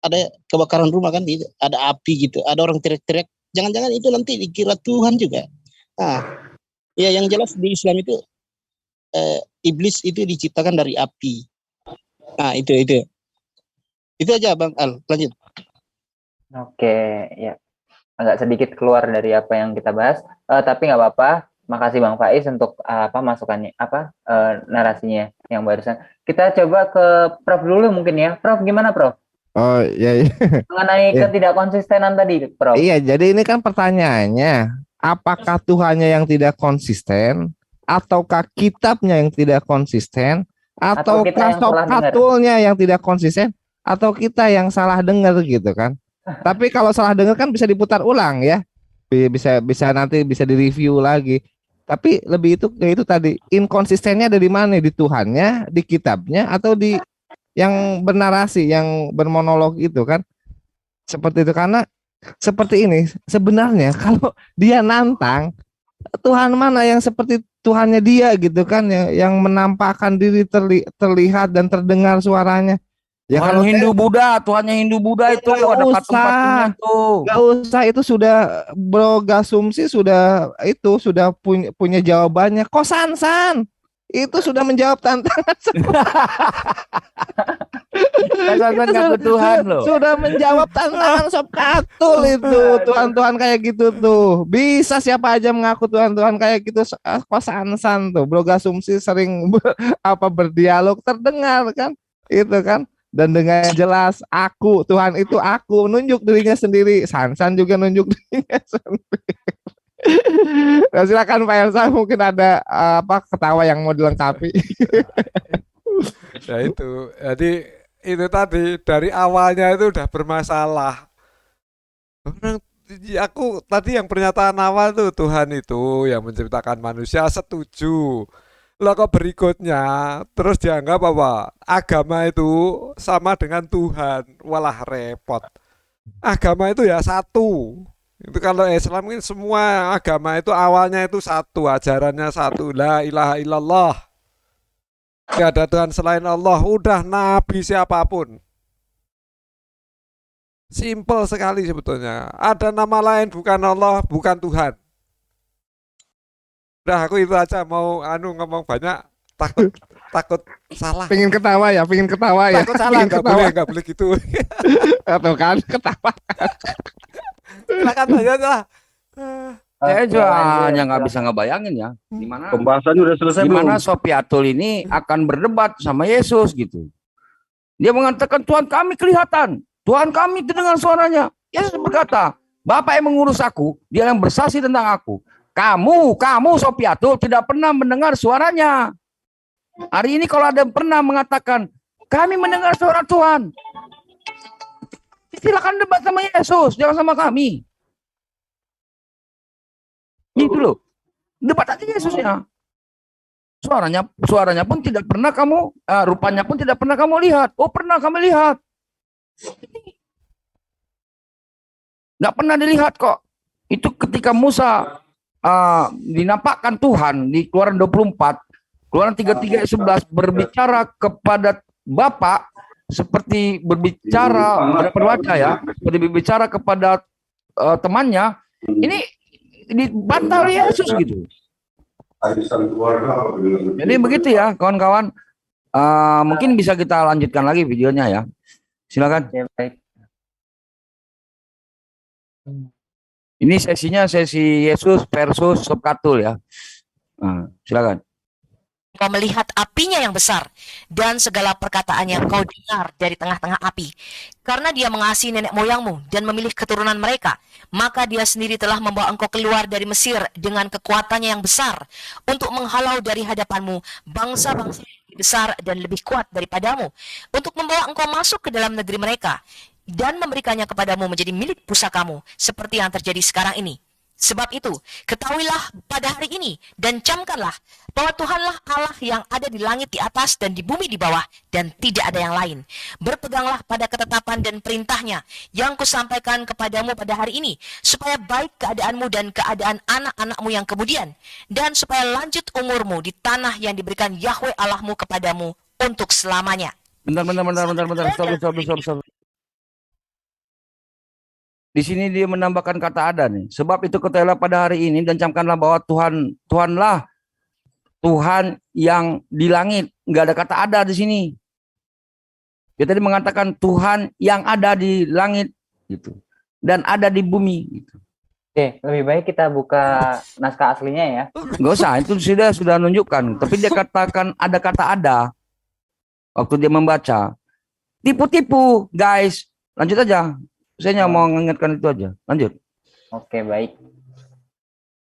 ada kebakaran rumah kan, ada api gitu, ada orang teriak-teriak, jangan-jangan itu nanti dikira Tuhan juga. Nah, ya yang jelas di Islam itu iblis itu diciptakan dari api. Nah, itu aja Bang Al, lanjut. Oke, ya. Agak sedikit keluar dari apa yang kita bahas, tapi nggak apa-apa. Makasih Bang Faiz untuk masukannya, narasinya yang barusan. Kita coba ke Prof dulu mungkin ya. Prof, gimana Prof? Oh iya. Mengenai Iya. ketidakkonsistenan tadi, Prof. Iya, jadi ini kan pertanyaannya, apakah Tuhannya yang tidak konsisten, ataukah kitabnya yang tidak konsisten, Atau kita ataukah yang Sob salah dengar? Katulnya yang tidak konsisten, atau kita yang salah dengar gitu kan? Tapi kalau salah dengar kan bisa diputar ulang ya, bisa nanti bisa direview lagi. Tapi lebih itu tadi inkonsistennya ada di mana? Di Tuhannya, di kitabnya, atau di yang bernarasi, yang bermonolog itu kan? Seperti itu, karena seperti ini sebenarnya kalau dia nantang Tuhan mana yang seperti Tuhannya dia gitu kan, yang menampakkan diri terlihat dan terdengar suaranya. Ya Tuhan kalau Tuhannya Hindu Buddha itu Nggak ada usah. patung-patungnya tuh. nggak usah, itu sudah Bro Gasumsi sudah punya jawabannya. Kosansan itu sudah menjawab tantangan. Kan ngaku Tuhan loh. Sudah menjawab tantangan Sob Katul itu. Tuhan-Tuhan kayak gitu tuh. Bisa siapa aja mengaku Tuhan-Tuhan kayak gitu. Kosansan tuh. Bro Gasumsi sering berdialog, terdengar kan. Itu kan. Dan dengan jelas Tuhan itu aku, nunjuk dirinya sendiri. Sansan juga nunjuk dirinya sendiri. Nah, silakan Pak Elsa, mungkin ada ketawa yang mau dilengkapi. Ya itu. Jadi itu tadi dari awalnya itu udah bermasalah. Aku tadi yang pernyataan awal tuh Tuhan itu yang menciptakan manusia, setuju. Lah kok berikutnya terus dianggap apa? Agama itu sama dengan Tuhan. Walah repot. Agama itu ya satu. Itu kalau Islam kan semua agama itu awalnya itu satu, ajarannya satu, la ilaha illallah. Tidak ada Tuhan selain Allah, udah nabi siapapun. Simple sekali sebetulnya. Ada nama lain bukan Allah, bukan Tuhan. Udah aku itu aja, mau ngomong banyak takut takut salah. Pengen ketawa ya, Takut salah, pengen ketawa. nggak boleh gitu. Atau kan ketawa. Silakan aja lah. Saya Oke, juga lanjut. hanya nggak bisa ngebayangin ya, gimana Pembahasannya udah selesai belum? Sopiatul ini akan berdebat sama Yesus gitu. Dia mengatakan Tuhan kami kelihatan, Tuhan kami terdengar suaranya. Yesus berkata, Bapak yang mengurus aku, dia yang bersaksi tentang aku. Kamu Sopiatul tidak pernah mendengar suaranya. Hari ini kalau ada yang pernah mengatakan, kami mendengar suara Tuhan, silakan debat sama Yesus, jangan sama kami. Gitu loh. Debat aja Yesusnya. Suaranya pun tidak pernah kamu, rupanya pun tidak pernah kamu lihat. Oh, pernah kami lihat. Nggak pernah dilihat kok. Itu ketika Musa dinampakkan Tuhan di Keluaran 24, Keluaran 33 ayat 11 berbicara kepada Bapa seperti berbicara pada wajah ya, seperti berbicara kepada temannya. Ini dibantah oleh Yesus gitu. Jadi begitu ya kawan-kawan. Mungkin bisa kita lanjutkan lagi videonya ya. Silakan. Oke, baik. Ini sesinya sesi Yesus versus Sopiatul ya. Silakan. Kau melihat apinya yang besar dan segala perkataan yang kau dengar dari tengah-tengah api. Karena dia mengasihi nenek moyangmu dan memilih keturunan mereka, maka dia sendiri telah membawa engkau keluar dari Mesir dengan kekuatannya yang besar untuk menghalau dari hadapanmu bangsa-bangsa yang lebih besar dan lebih kuat daripadamu, untuk membawa engkau masuk ke dalam negeri mereka dan memberikannya kepadamu menjadi milik pusakamu, seperti yang terjadi sekarang ini. Sebab itu, ketahuilah pada hari ini dan camkanlah bahwa Tuhanlah Allah yang ada di langit di atas dan di bumi di bawah, dan tidak ada yang lain. Berpeganglah pada ketetapan dan perintahnya yang kusampaikan kepadamu pada hari ini, supaya baik keadaanmu dan keadaan anak-anakmu yang kemudian, dan supaya lanjut umurmu di tanah yang diberikan Yahweh Allahmu kepadamu untuk selamanya. Bentar. Stop. Di sini dia menambahkan kata ada nih. Sebab itu ketahuilah pada hari ini dan camkanlah bahwa Tuhanlah Tuhan yang di langit. Nggak ada kata ada di sini. Dia tadi mengatakan Tuhan yang ada di langit gitu. Dan ada di bumi gitu. Oke, lebih baik kita buka naskah aslinya ya. Nggak usah, itu sudah menunjukkan. Tapi dia katakan ada kata ada. Waktu dia membaca. Tipu-tipu guys. Lanjut aja. Saya hanya mau mengingatkan itu aja. Lanjut. Oke, baik.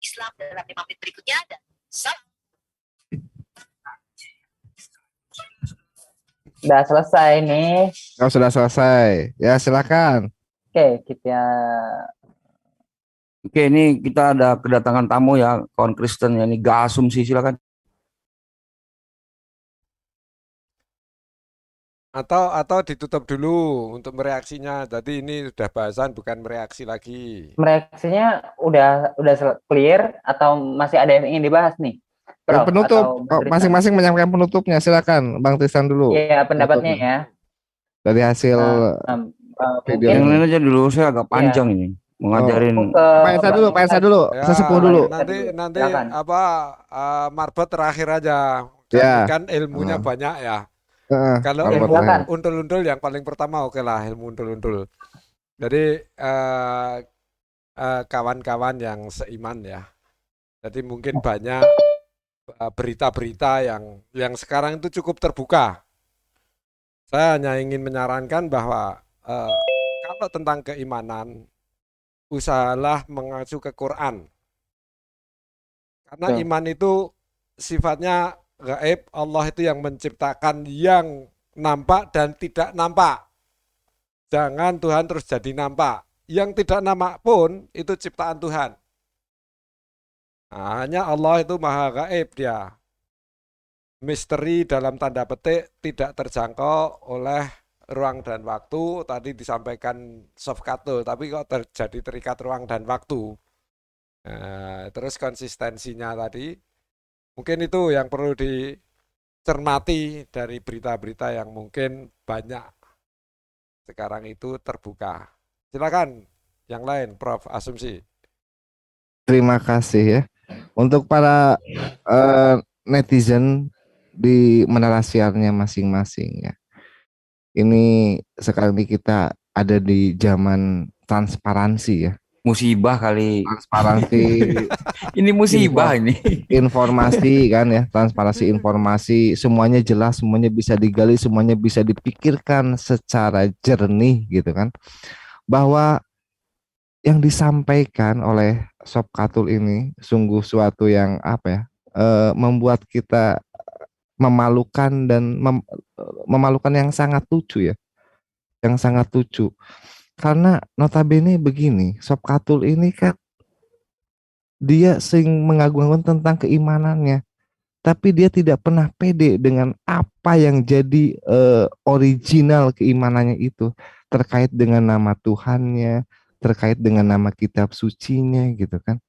Islam dalam 5 menit berikutnya ada. Udah selesai nih. Kalau sudah selesai, ya silakan. Oke, kita Oke, ini kita ada kedatangan tamu ya, kawan Kristen ya, ini gak asumsi, silakan. Atau ditutup dulu untuk mereaksinya. Jadi ini sudah bahasan, bukan mereaksi lagi. reaksinya udah clear atau masih ada yang ingin dibahas nih? Prof, Penutup, atau Bang Tristan? masing-masing menyampaikan penutupnya. Silakan, Bang Tristan dulu. Iya, pendapatnya ya. Dari hasil video Yang ini. lain aja dulu, saya agak panjang ini mengajarin. Ke Pak Esa dulu, Ya, sesepuh dulu. Nanti Silakan. Marbot terakhir aja. Ya. Kan ilmunya banyak ya. Kalau Marbot ilmu silakan. untul-untul yang paling pertama oke lah, ilmu untul-untul. Jadi kawan-kawan yang seiman ya. Jadi mungkin banyak berita-berita yang sekarang itu cukup terbuka. Saya hanya ingin menyarankan bahwa kalau tentang keimanan, usahalah mengacu ke Quran. Karena Betul. iman itu sifatnya gaib, Allah itu yang menciptakan yang nampak dan tidak nampak. Jangan Tuhan terus jadi nampak. Yang tidak nampak pun itu ciptaan Tuhan. Nah, hanya Allah itu maha gaib dia. Misteri dalam tanda petik tidak terjangkau oleh ruang dan waktu. Tadi disampaikan Sopiatul, tapi kok terjadi terikat ruang dan waktu. Nah, terus konsistensinya tadi, mungkin itu yang perlu dicermati dari berita-berita yang mungkin banyak sekarang itu terbuka. Silakan yang lain, Prof. Asumsi. Terima kasih ya. Untuk para netizen di menara siarnya masing-masing ya. Ini sekarang ini kita ada di zaman transparansi ya. Musibah kali. Transparansi Ini musibah ini. informasi kan ya, transparansi informasi, semuanya jelas, semuanya bisa digali, semuanya bisa dipikirkan secara jernih gitu kan. Bahwa yang disampaikan oleh Sob Katul ini sungguh suatu yang apa ya, membuat kita memalukan dan memalukan yang sangat lucu ya, yang sangat lucu. Karena notabene begini, Sob Katul ini kan dia sering mengagung-agungkan tentang keimanannya, tapi dia tidak pernah pede dengan apa yang jadi original keimanannya itu, terkait dengan nama Tuhannya, terkait dengan nama kitab sucinya gitu kan.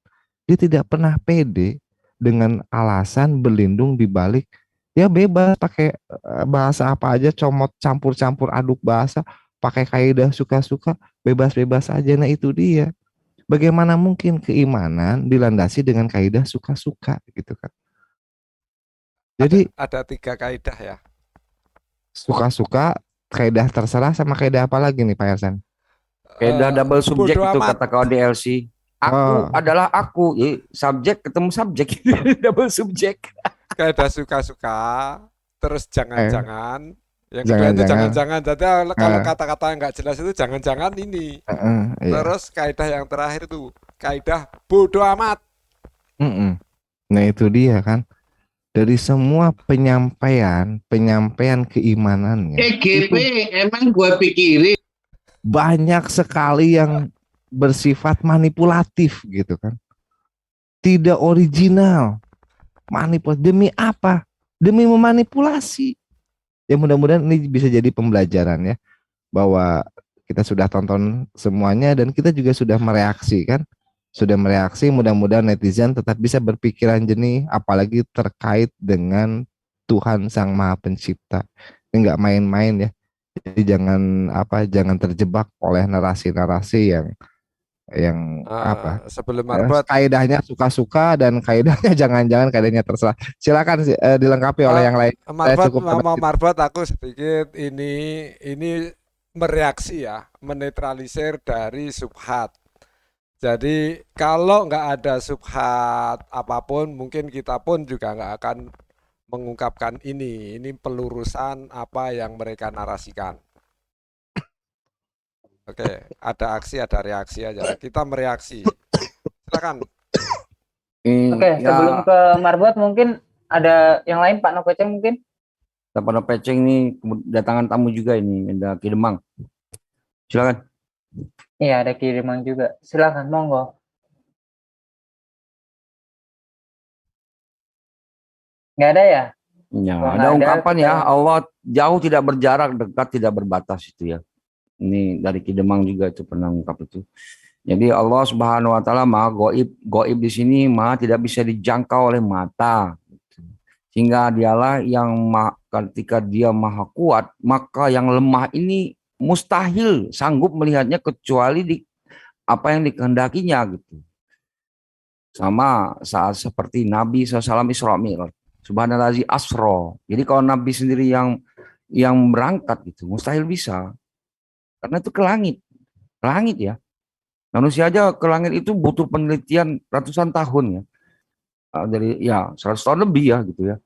Dia tidak pernah pede dengan alasan berlindung di balik ya bebas pakai bahasa apa aja, comot campur-campur aduk bahasa, pakai kaidah suka-suka, bebas-bebas aja. Nah itu dia. Bagaimana mungkin keimanan dilandasi dengan kaidah suka-suka gitu kan. Jadi ada 3 kaidah ya. suka-suka, kaidah terserah, sama kaidah apa lagi nih Pak Ersan? Kaidah double subjek bodo itu amat. kata kau DLC. Aku adalah aku, subjek ketemu subjek, double subjek. Kaidah suka-suka, terus jangan-jangan. Yang kedua itu Jangan-jangan. jangan-jangan. Jadi kalau kata-kata yang nggak jelas itu jangan-jangan ini. Iya. Terus kaidah yang terakhir itu kaidah bodo amat. Nah itu dia kan. Dari semua penyampaian keimanannya EGP emang gua pikirin banyak sekali yang bersifat manipulatif gitu kan. Tidak original. Manipulatif demi apa? Demi memanipulasi. Ya mudah-mudahan ini bisa jadi pembelajaran ya, bahwa kita sudah tonton semuanya dan kita juga sudah mereaksi kan. Sudah mereaksi, mudah-mudahan netizen tetap bisa berpikiran jernih, apalagi terkait dengan Tuhan Sang Maha Pencipta. Ini nggak main-main ya. Jadi jangan terjebak oleh narasi-narasi yang sebelum Marbot kaidahnya suka-suka dan kaidahnya jangan-jangan, kaidahnya terserah. Silakan dilengkapi oleh yang lain. Marbot aku sedikit ini mereaksi ya, menetralisir dari subhat. Jadi kalau nggak ada subhat apapun, mungkin kita pun juga nggak akan mengungkapkan ini pelurusan apa yang mereka narasikan. Oke, ada aksi, ada reaksi aja. Kita mereaksi. Silakan. Oke, sebelum ke Marbot mungkin ada yang lain Pak Nopeceng mungkin? Pak Nopeceng ini kedatangan tamu juga ini, ada Ki Demang. Silakan. Iya, ada Ki Demang juga. Silakan, monggo. Nggak ada ya? Ya, ada ungkapan ya, Allah jauh tidak berjarak, dekat tidak berbatas itu ya. Ini dari Ki Demang juga itu pernah ungkap itu. Jadi Allah Subhanahu wa taala Maha Gaib. Gaib di sini Maha tidak bisa dijangkau oleh mata. Sehingga dialah yang ketika dia Maha kuat, maka yang lemah ini mustahil sanggup melihatnya kecuali di apa yang dikehendakinya gitu. Sama saat seperti Nabi SAW Isra Mi'raj. Subhanallazi asra. Jadi kalau Nabi sendiri yang berangkat gitu, mustahil bisa. Karena itu ke langit ya. Manusia aja ke langit itu butuh penelitian ratusan tahun ya. Dari 100 tahun lebih ya gitu ya.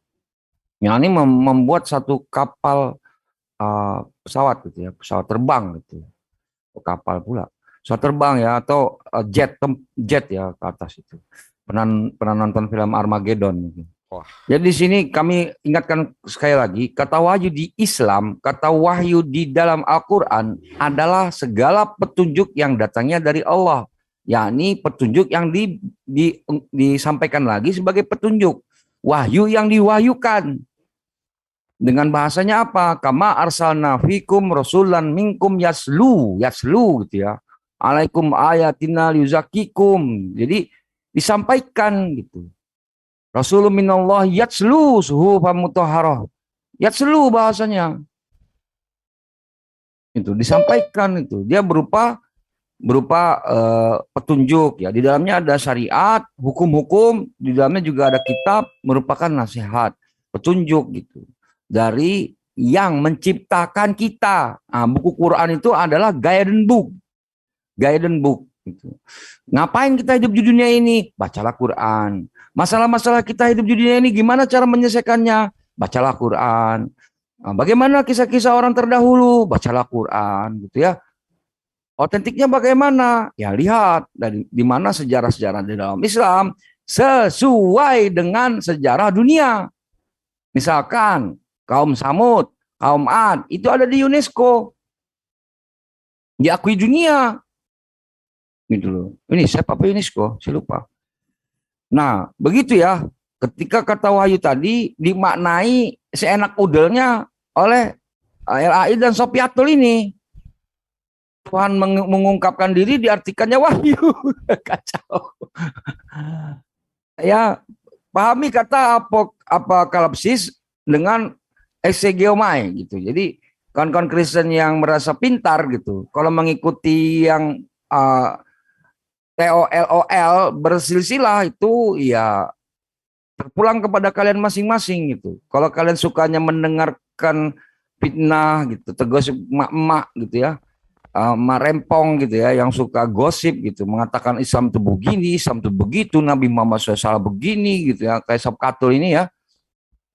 Yang ini membuat satu kapal pesawat gitu ya, pesawat terbang gitu. Kapal pula. Pesawat terbang ya atau jet ya ke atas itu. Pernah nonton film Armageddon gitu. Jadi di sini kami ingatkan sekali lagi, kata wahyu di Islam, kata wahyu di dalam Al-Quran adalah segala petunjuk yang datangnya dari Allah, yakni petunjuk yang disampaikan lagi sebagai petunjuk, wahyu yang diwahyukan. Dengan bahasanya apa? Kama arsalna fikum rasulan minkum yaslu gitu ya. Alaikum ayatina liuzakikum. Jadi disampaikan gitu. Rasulun minallah yatslu suhufan mutahharah. Yatslu bahasanya. Itu disampaikan itu. Dia berupa berupa petunjuk ya. Di dalamnya ada syariat, hukum-hukum, di dalamnya juga ada kitab merupakan nasihat, petunjuk gitu. Dari yang menciptakan kita. Nah, buku Quran itu adalah guidance book. Guidance book gitu. Ngapain kita hidup di dunia ini? Bacalah Quran. Masalah-masalah kita hidup di dunia ini gimana cara menyelesaikannya? Bacalah Quran. Nah, bagaimana kisah-kisah orang terdahulu? Bacalah Quran gitu ya. Otentiknya bagaimana? Ya lihat dari di mana sejarah-sejarah di dalam Islam sesuai dengan sejarah dunia. Misalkan kaum Samud, kaum Ad itu ada di UNESCO. Diakui dunia. Gitu loh. Ini siapa apa UNESCO? Saya lupa. Nah, begitu ya. Ketika kata wahyu tadi dimaknai seenak udelnya oleh LAI dan Sopiatul ini. Tuhan mengungkapkan diri diartikannya wahyu. Kacau. Ya, pahami kata apokalipsis dengan exegeomai gitu. Jadi kawan-kawan Kristen yang merasa pintar gitu, kalau mengikuti yang TOLOL bersilsilah itu ya terpulang kepada kalian masing-masing gitu. Kalau kalian sukanya mendengarkan fitnah gitu, tergosip emak-emak gitu ya, marempong gitu ya, yang suka gosip gitu, mengatakan Islam itu begini, Islam itu begitu, Nabi Muhammad SAW begini gitu ya, kayak Sabkatul ini ya,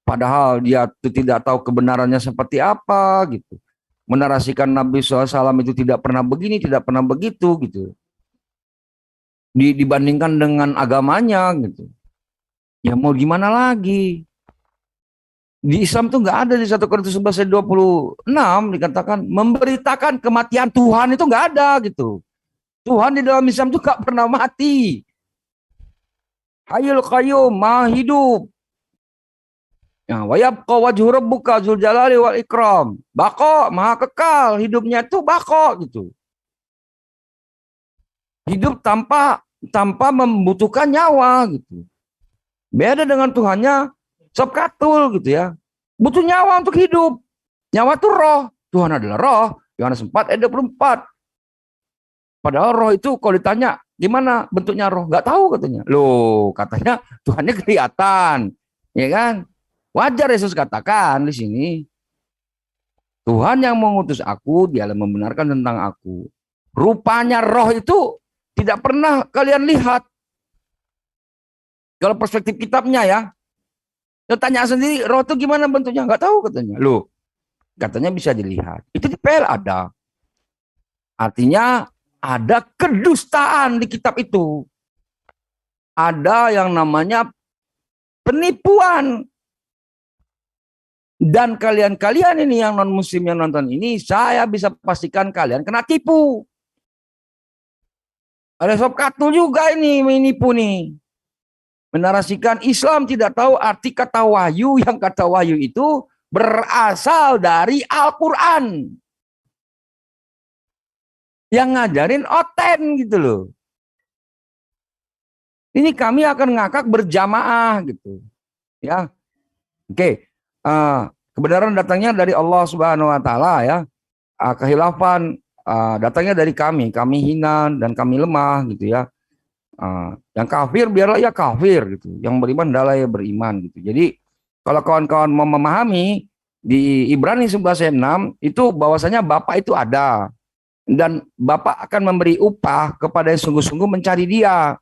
padahal dia itu tidak tahu kebenarannya seperti apa gitu, menarasikan Nabi SAW itu tidak pernah begini, tidak pernah begitu gitu, dibandingkan dengan agamanya gitu. Ya mau gimana lagi? Di Islam tuh nggak ada di 1 Korintus 11 ayat 26 dikatakan memberitakan kematian Tuhan itu nggak ada gitu. Tuhan di dalam Islam tuh nggak pernah mati. Hayyul Qayyum, Maha hidup. Ya, wa yabqa wajhu rabbuka dzul jalali wal ikram. Bako, Maha kekal, hidupnya tuh bako gitu. Hidup tanpa membutuhkan nyawa gitu. Beda dengan Tuhannya Sabkatul gitu ya. Butuh nyawa untuk hidup. Nyawa itu roh. Tuhan adalah roh. Yohanes 4 ayat 24. Padahal roh itu kalau ditanya gimana bentuknya roh, nggak tahu katanya. Loh, katanya Tuhannya kelihatan. Ya kan? Wajar Yesus katakan di sini. Tuhan yang mengutus aku, dialah membenarkan tentang aku. Rupanya roh itu tidak pernah kalian lihat. Kalau perspektif kitabnya ya. Tanya sendiri, roh itu gimana bentuknya? Nggak tahu katanya. Loh, katanya bisa dilihat. Itu di PL ada. Artinya ada kedustaan di kitab itu. Ada yang namanya penipuan. Dan kalian-kalian ini yang non-muslim yang nonton ini, saya bisa pastikan kalian kena tipu. Ada Sabkatul juga ini menipu nih. Menarasikan Islam tidak tahu arti kata wahyu, yang kata wahyu itu berasal dari Al-Quran. Yang ngajarin oten gitu loh. Ini kami akan ngakak berjamaah gitu. Ya. Oke. Kebenaran datangnya dari Allah Subhanahu wa taala ya. Kehilafan datangnya dari kami hina dan kami lemah gitu ya. Yang kafir biarlah ya kafir gitu, yang beriman adalah ya beriman gitu. Jadi kalau kawan-kawan mau memahami di Ibrani 11 ayat 6 itu bahwasanya Bapak itu ada dan Bapak akan memberi upah kepada yang sungguh-sungguh mencari Dia.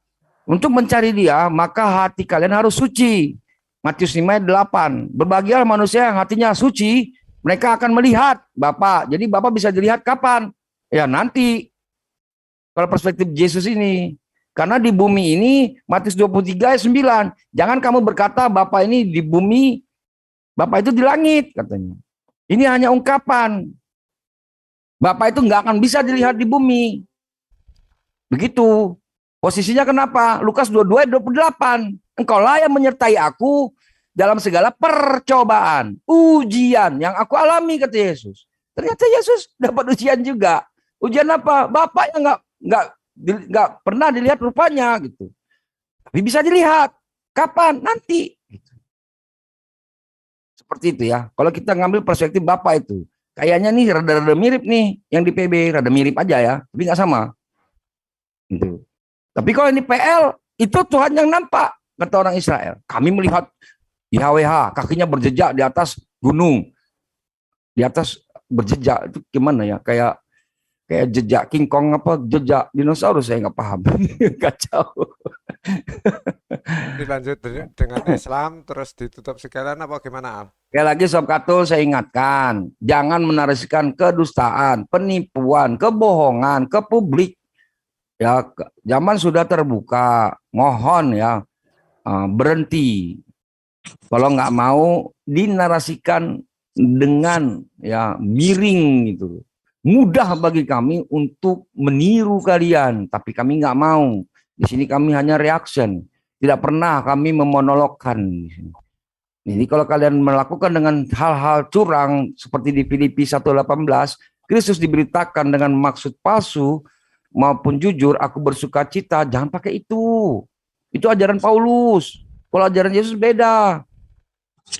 Untuk mencari Dia maka hati kalian harus suci. Matius 5 ayat 8. Berbahagialah manusia yang hatinya suci, mereka akan melihat Bapak. Jadi Bapak bisa dilihat kapan? Ya nanti. Kalau perspektif Yesus ini. Karena di bumi ini, Matius 23 ayat 9, jangan kamu berkata Bapak ini di bumi, Bapak itu di langit, katanya. Ini hanya ungkapan. Bapak itu nggak akan bisa dilihat di bumi. Begitu. Posisinya kenapa? Lukas 22 ayat 28. Engkaulah yang menyertai aku dalam segala percobaan, ujian yang aku alami, kata Yesus. Ternyata Yesus dapat ujian juga. Ujian apa? Bapak yang nggak pernah dilihat rupanya gitu. Tapi bisa dilihat. Kapan? Nanti. Gitu. Seperti itu ya. Kalau kita ngambil perspektif Bapak itu. Kayaknya nih rada-rada mirip nih. Yang di PB rada mirip aja ya. Tapi nggak sama. Gitu. Tapi kalau ini PL, itu Tuhan yang nampak, kata orang Israel. Kami melihat YHWH, kakinya berjejak di atas gunung. Di atas berjejak, itu gimana ya? Kayak jejak King Kong apa jejak dinosaurus, saya nggak paham. Kacau. Dilanjut dengan Islam terus ditutup sekalian apa gimana Al? Sekali lagi Sob Katul, saya ingatkan, jangan menarasikan kedustaan, penipuan, kebohongan ke publik. Ya, zaman sudah terbuka, mohon ya berhenti. Kalau nggak mau dinarasikan dengan ya miring gitu. Mudah bagi kami untuk meniru kalian, tapi kami nggak mau. Di sini kami hanya reaction, tidak pernah kami memonologkan. Jadi kalau kalian melakukan dengan hal-hal curang seperti di Filipi 1:18, Kristus diberitakan dengan maksud palsu maupun jujur, aku bersuka cita, jangan pakai itu. Itu ajaran Paulus. Kalau ajaran Yesus beda.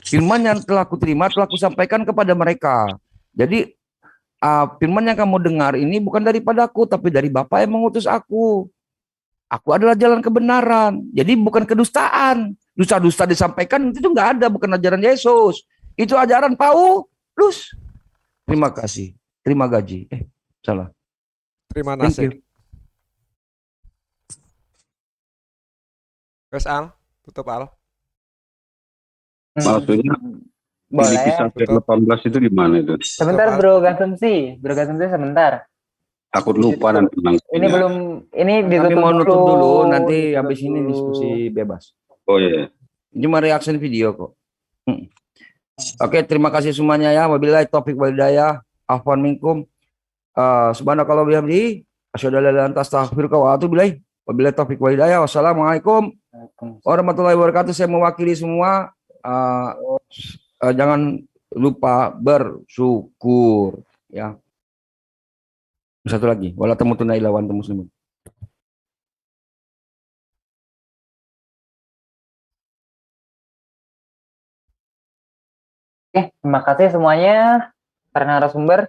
Firman yang telah kuterima telah kusampaikan kepada mereka. Jadi firman yang kamu dengar ini bukan daripadaku, tapi dari Bapa yang mengutus aku. Aku adalah jalan kebenaran. Jadi bukan kedustaan. Dusta-dusta disampaikan itu nggak ada, bukan ajaran Yesus. Itu ajaran Paulus. Terima kasih. Terima gaji. Salah. Terima Thank kasih. you. Wes Al, tutup Al. Maksudnya Filipi Boleh. 1:18 itu gimana itu? Sebentar Bro Gasumsi sebentar. Takut lupa nanti Ini belum, ini Kami ditutup mau nutup dulu, nanti ditutup habis ini dulu. diskusi bebas. Oh iya. Cuma reaction video kok. Oke, terima kasih semuanya ya. Wabillahi taufik wal hidayah. Afwan minkum. Subhanakallah bihamdi. Asyhadu an la ilaha illa anta astaghfiruka wa atubu ilaik. Wabillahi taufik wal hidayah. Wassalamualaikum warahmatullahi wabarakatuh. Saya mewakili semua. Jangan lupa bersyukur ya. Satu lagi, wala tamutunna illa wa antum muslimun. Oke, terima kasih semuanya para narasumber.